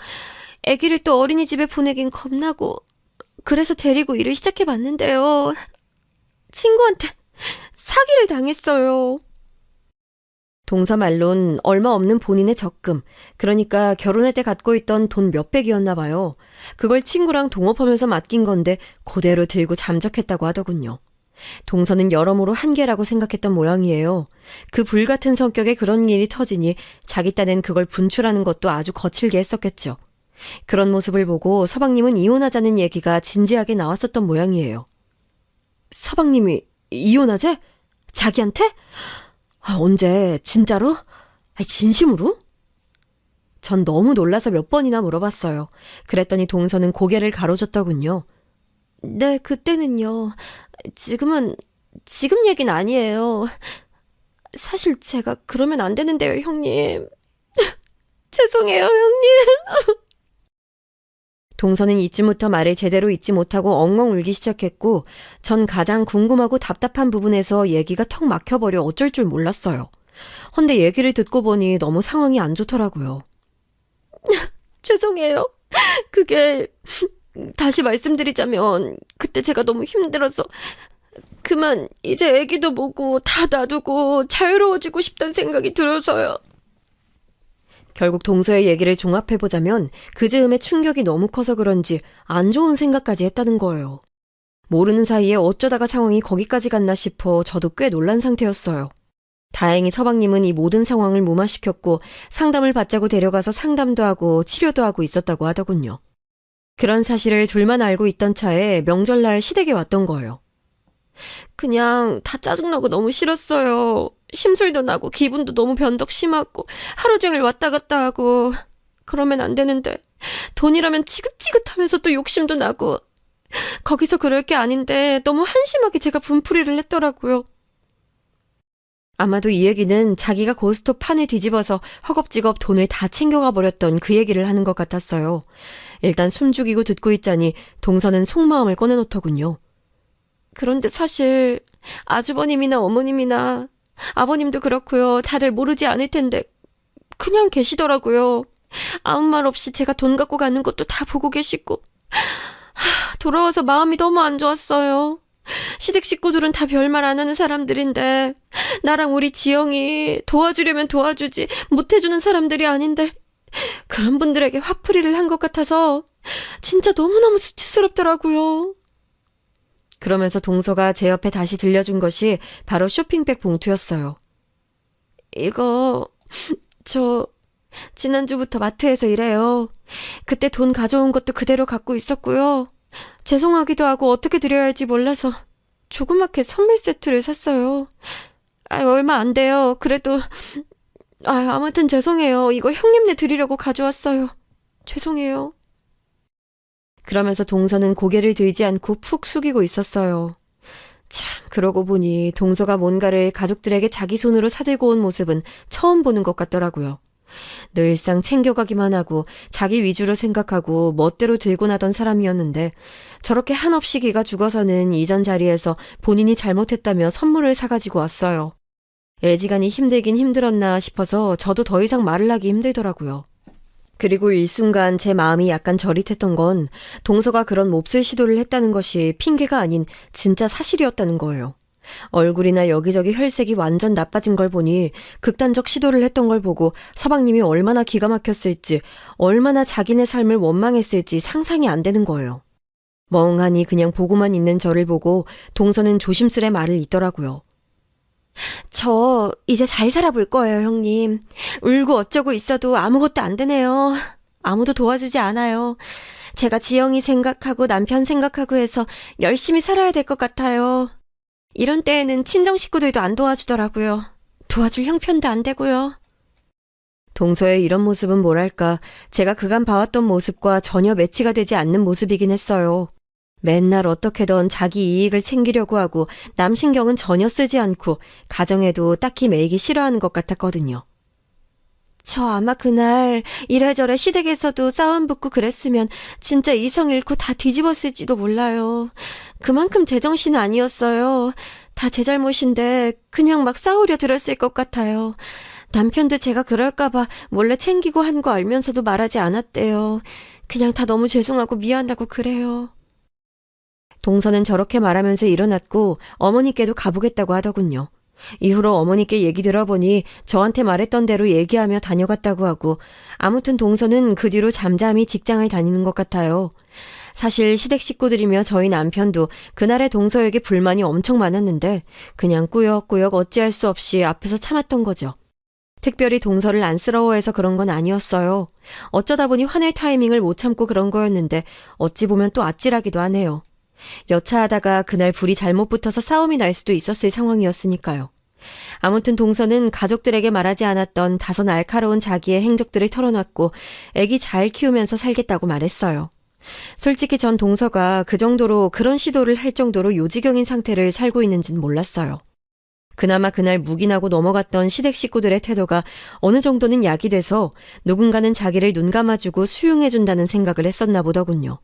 C: 애기를 또 어린이집에 보내긴 겁나고 그래서 데리고 일을 시작해봤는데요. 친구한테 사기를 당했어요.
B: 동서 말론 얼마 없는 본인의 적금, 그러니까 결혼할 때 갖고 있던 돈 몇백이었나 봐요. 그걸 친구랑 동업하면서 맡긴 건데 그대로 들고 잠적했다고 하더군요. 동서는 여러모로 한계라고 생각했던 모양이에요. 그 불같은 성격에 그런 일이 터지니 자기 딴엔 그걸 분출하는 것도 아주 거칠게 했었겠죠. 그런 모습을 보고 서방님은 이혼하자는 얘기가 진지하게 나왔었던 모양이에요. 서방님이 이혼하재? 자기한테? 언제? 진짜로? 진심으로? 전 너무 놀라서 몇 번이나 물어봤어요. 그랬더니 동서는 고개를 가로젓더군요.
C: 네, 그때는요. 지금 얘긴 아니에요. 사실 제가 그러면 안 되는데요, 형님. 죄송해요, 형님.
B: 동서는 이쯤부터 말을 제대로 잇지 못하고 엉엉 울기 시작했고 전 가장 궁금하고 답답한 부분에서 얘기가 턱 막혀버려 어쩔 줄 몰랐어요. 헌데 얘기를 듣고 보니 너무 상황이 안 좋더라고요. 죄송해요. 그게 다시 말씀드리자면 그때 제가 너무 힘들어서 그만 이제 애기도 보고 다 놔두고 자유로워지고 싶다는 생각이 들어서요. 결국 동서의 얘기를 종합해보자면 그 즈음에 충격이 너무 커서 그런지 안 좋은 생각까지 했다는 거예요. 모르는 사이에 어쩌다가 상황이 거기까지 갔나 싶어 저도 꽤 놀란 상태였어요. 다행히 서방님은 이 모든 상황을 무마시켰고 상담을 받자고 데려가서 상담도 하고 치료도 하고 있었다고 하더군요. 그런 사실을 둘만 알고 있던 차에 명절날 시댁에 왔던 거예요. 그냥 다 짜증나고 너무 싫었어요. 심술도 나고 기분도 너무 변덕 심하고 하루 종일 왔다 갔다 하고 그러면 안 되는데 돈이라면 지긋지긋하면서 또 욕심도 나고 거기서 그럴 게 아닌데 너무 한심하게 제가 분풀이를 했더라고요. 아마도 이 얘기는 자기가 고스톱 판을 뒤집어서 허겁지겁 돈을 다 챙겨가 버렸던 그 얘기를 하는 것 같았어요. 일단 숨죽이고 듣고 있자니 동서는 속마음을 꺼내놓더군요. 그런데 사실 아주버님이나 어머님이나 아버님도 그렇고요. 다들 모르지 않을 텐데 그냥 계시더라고요. 아무 말 없이 제가 돈 갖고 가는 것도 다 보고 계시고 돌아와서 마음이 너무 안 좋았어요. 시댁 식구들은 다 별말 안 하는 사람들인데 나랑 우리 지영이 도와주려면 도와주지 못해주는 사람들이 아닌데 그런 분들에게 화풀이를 한 것 같아서 진짜 너무너무 수치스럽더라고요. 그러면서 동서가 제 옆에 다시 들려준 것이 바로 쇼핑백 봉투였어요. 이거 저 지난주부터 마트에서 일해요. 그때 돈 가져온 것도 그대로 갖고 있었고요. 죄송하기도 하고 어떻게 드려야 할지 몰라서 조그맣게 선물 세트를 샀어요. 얼마 안 돼요. 그래도 아무튼 죄송해요. 이거 형님네 드리려고 가져왔어요. 죄송해요. 그러면서 동서는 고개를 들지 않고 푹 숙이고 있었어요. 참, 그러고 보니 동서가 뭔가를 가족들에게 자기 손으로 사들고 온 모습은 처음 보는 것 같더라고요. 늘상 챙겨가기만 하고 자기 위주로 생각하고 멋대로 들고 나던 사람이었는데 저렇게 한없이 기가 죽어서는 이전 자리에서 본인이 잘못했다며 선물을 사가지고 왔어요. 애지간히 힘들긴 힘들었나 싶어서 저도 더 이상 말을 하기 힘들더라고요. 그리고 일순간 제 마음이 약간 저릿했던 건 동서가 그런 몹쓸 시도를 했다는 것이 핑계가 아닌 진짜 사실이었다는 거예요. 얼굴이나 여기저기 혈색이 완전 나빠진 걸 보니 극단적 시도를 했던 걸 보고 서방님이 얼마나 기가 막혔을지 얼마나 자기네 삶을 원망했을지 상상이 안 되는 거예요. 멍하니 그냥 보고만 있는 저를 보고 동서는 조심스레 말을 잇더라고요. 저 이제 잘 살아볼 거예요, 형님. 울고 어쩌고 있어도 아무것도 안 되네요. 아무도 도와주지 않아요. 제가 지영이 생각하고 남편 생각하고 해서 열심히 살아야 될 것 같아요. 이런 때에는 친정 식구들도 안 도와주더라고요. 도와줄 형편도 안 되고요. 동서의 이런 모습은 뭐랄까 제가 그간 봐왔던 모습과 전혀 매치가 되지 않는 모습이긴 했어요. 맨날 어떻게든 자기 이익을 챙기려고 하고 남 신경은 전혀 쓰지 않고 가정에도 딱히 매이기 싫어하는 것 같았거든요. 저 아마 그날 이래저래 시댁에서도 싸움 붙고 그랬으면 진짜 이성 잃고 다 뒤집었을지도 몰라요. 그만큼 제정신은 아니었어요. 다 제 잘못인데 그냥 막 싸우려 들었을 것 같아요. 남편도 제가 그럴까봐 몰래 챙기고 한 거 알면서도 말하지 않았대요. 그냥 다 너무 죄송하고 미안하고 그래요. 동서는 저렇게 말하면서 일어났고 어머니께도 가보겠다고 하더군요. 이후로 어머니께 얘기 들어보니 저한테 말했던 대로 얘기하며 다녀갔다고 하고 아무튼 동서는 그 뒤로 잠잠히 직장을 다니는 것 같아요. 사실 시댁 식구들이며 저희 남편도 그날의 동서에게 불만이 엄청 많았는데 그냥 꾸역꾸역 어찌할 수 없이 앞에서 참았던 거죠. 특별히 동서를 안쓰러워해서 그런 건 아니었어요. 어쩌다 보니 화낼 타이밍을 못 참고 그런 거였는데 어찌 보면 또 아찔하기도 하네요. 여차하다가 그날 불이 잘못 붙어서 싸움이 날 수도 있었을 상황이었으니까요. 아무튼 동서는 가족들에게 말하지 않았던 다소 날카로운 자기의 행적들을 털어놨고 애기 잘 키우면서 살겠다고 말했어요. 솔직히 전 동서가 그 정도로 그런 시도를 할 정도로 요지경인 상태를 살고 있는지는 몰랐어요. 그나마 그날 묵인하고 넘어갔던 시댁 식구들의 태도가 어느 정도는 약이 돼서 누군가는 자기를 눈 감아주고 수용해준다는 생각을 했었나 보더군요.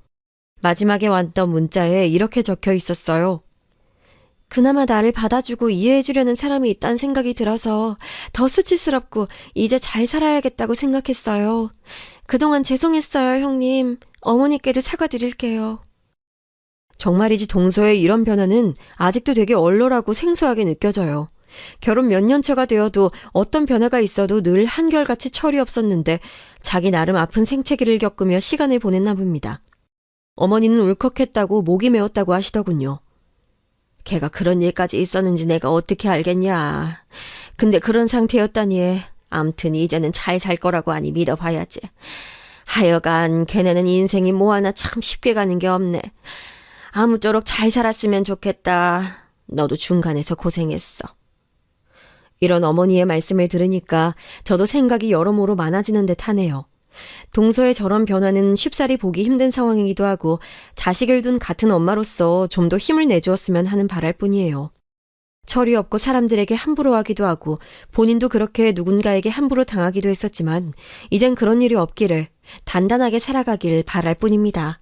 B: 마지막에 왔던 문자에 이렇게 적혀 있었어요. 그나마 나를 받아주고 이해해주려는 사람이 있다는 생각이 들어서 더 수치스럽고 이제 잘 살아야겠다고 생각했어요. 그동안 죄송했어요, 형님. 어머니께도 사과드릴게요. 정말이지 동서의 이런 변화는 아직도 되게 얼얼하고 생소하게 느껴져요. 결혼 몇 년 차가 되어도 어떤 변화가 있어도 늘 한결같이 철이 없었는데 자기 나름 아픈 생채기를 겪으며 시간을 보냈나 봅니다. 어머니는 울컥했다고 목이 메었다고 하시더군요. 걔가 그런 일까지 있었는지 내가 어떻게 알겠냐. 근데 그런 상태였다니. 암튼 이제는 잘 살 거라고 하니 믿어봐야지. 하여간 걔네는 인생이 뭐 하나 참 쉽게 가는 게 없네. 아무쪼록 잘 살았으면 좋겠다. 너도 중간에서 고생했어. 이런 어머니의 말씀을 들으니까 저도 생각이 여러모로 많아지는 듯 하네요. 동서의 저런 변화는 쉽사리 보기 힘든 상황이기도 하고 자식을 둔 같은 엄마로서 좀 더 힘을 내주었으면 하는 바랄 뿐이에요. 철이 없고 사람들에게 함부로 하기도 하고 본인도 그렇게 누군가에게 함부로 당하기도 했었지만 이젠 그런 일이 없기를 단단하게 살아가길 바랄 뿐입니다.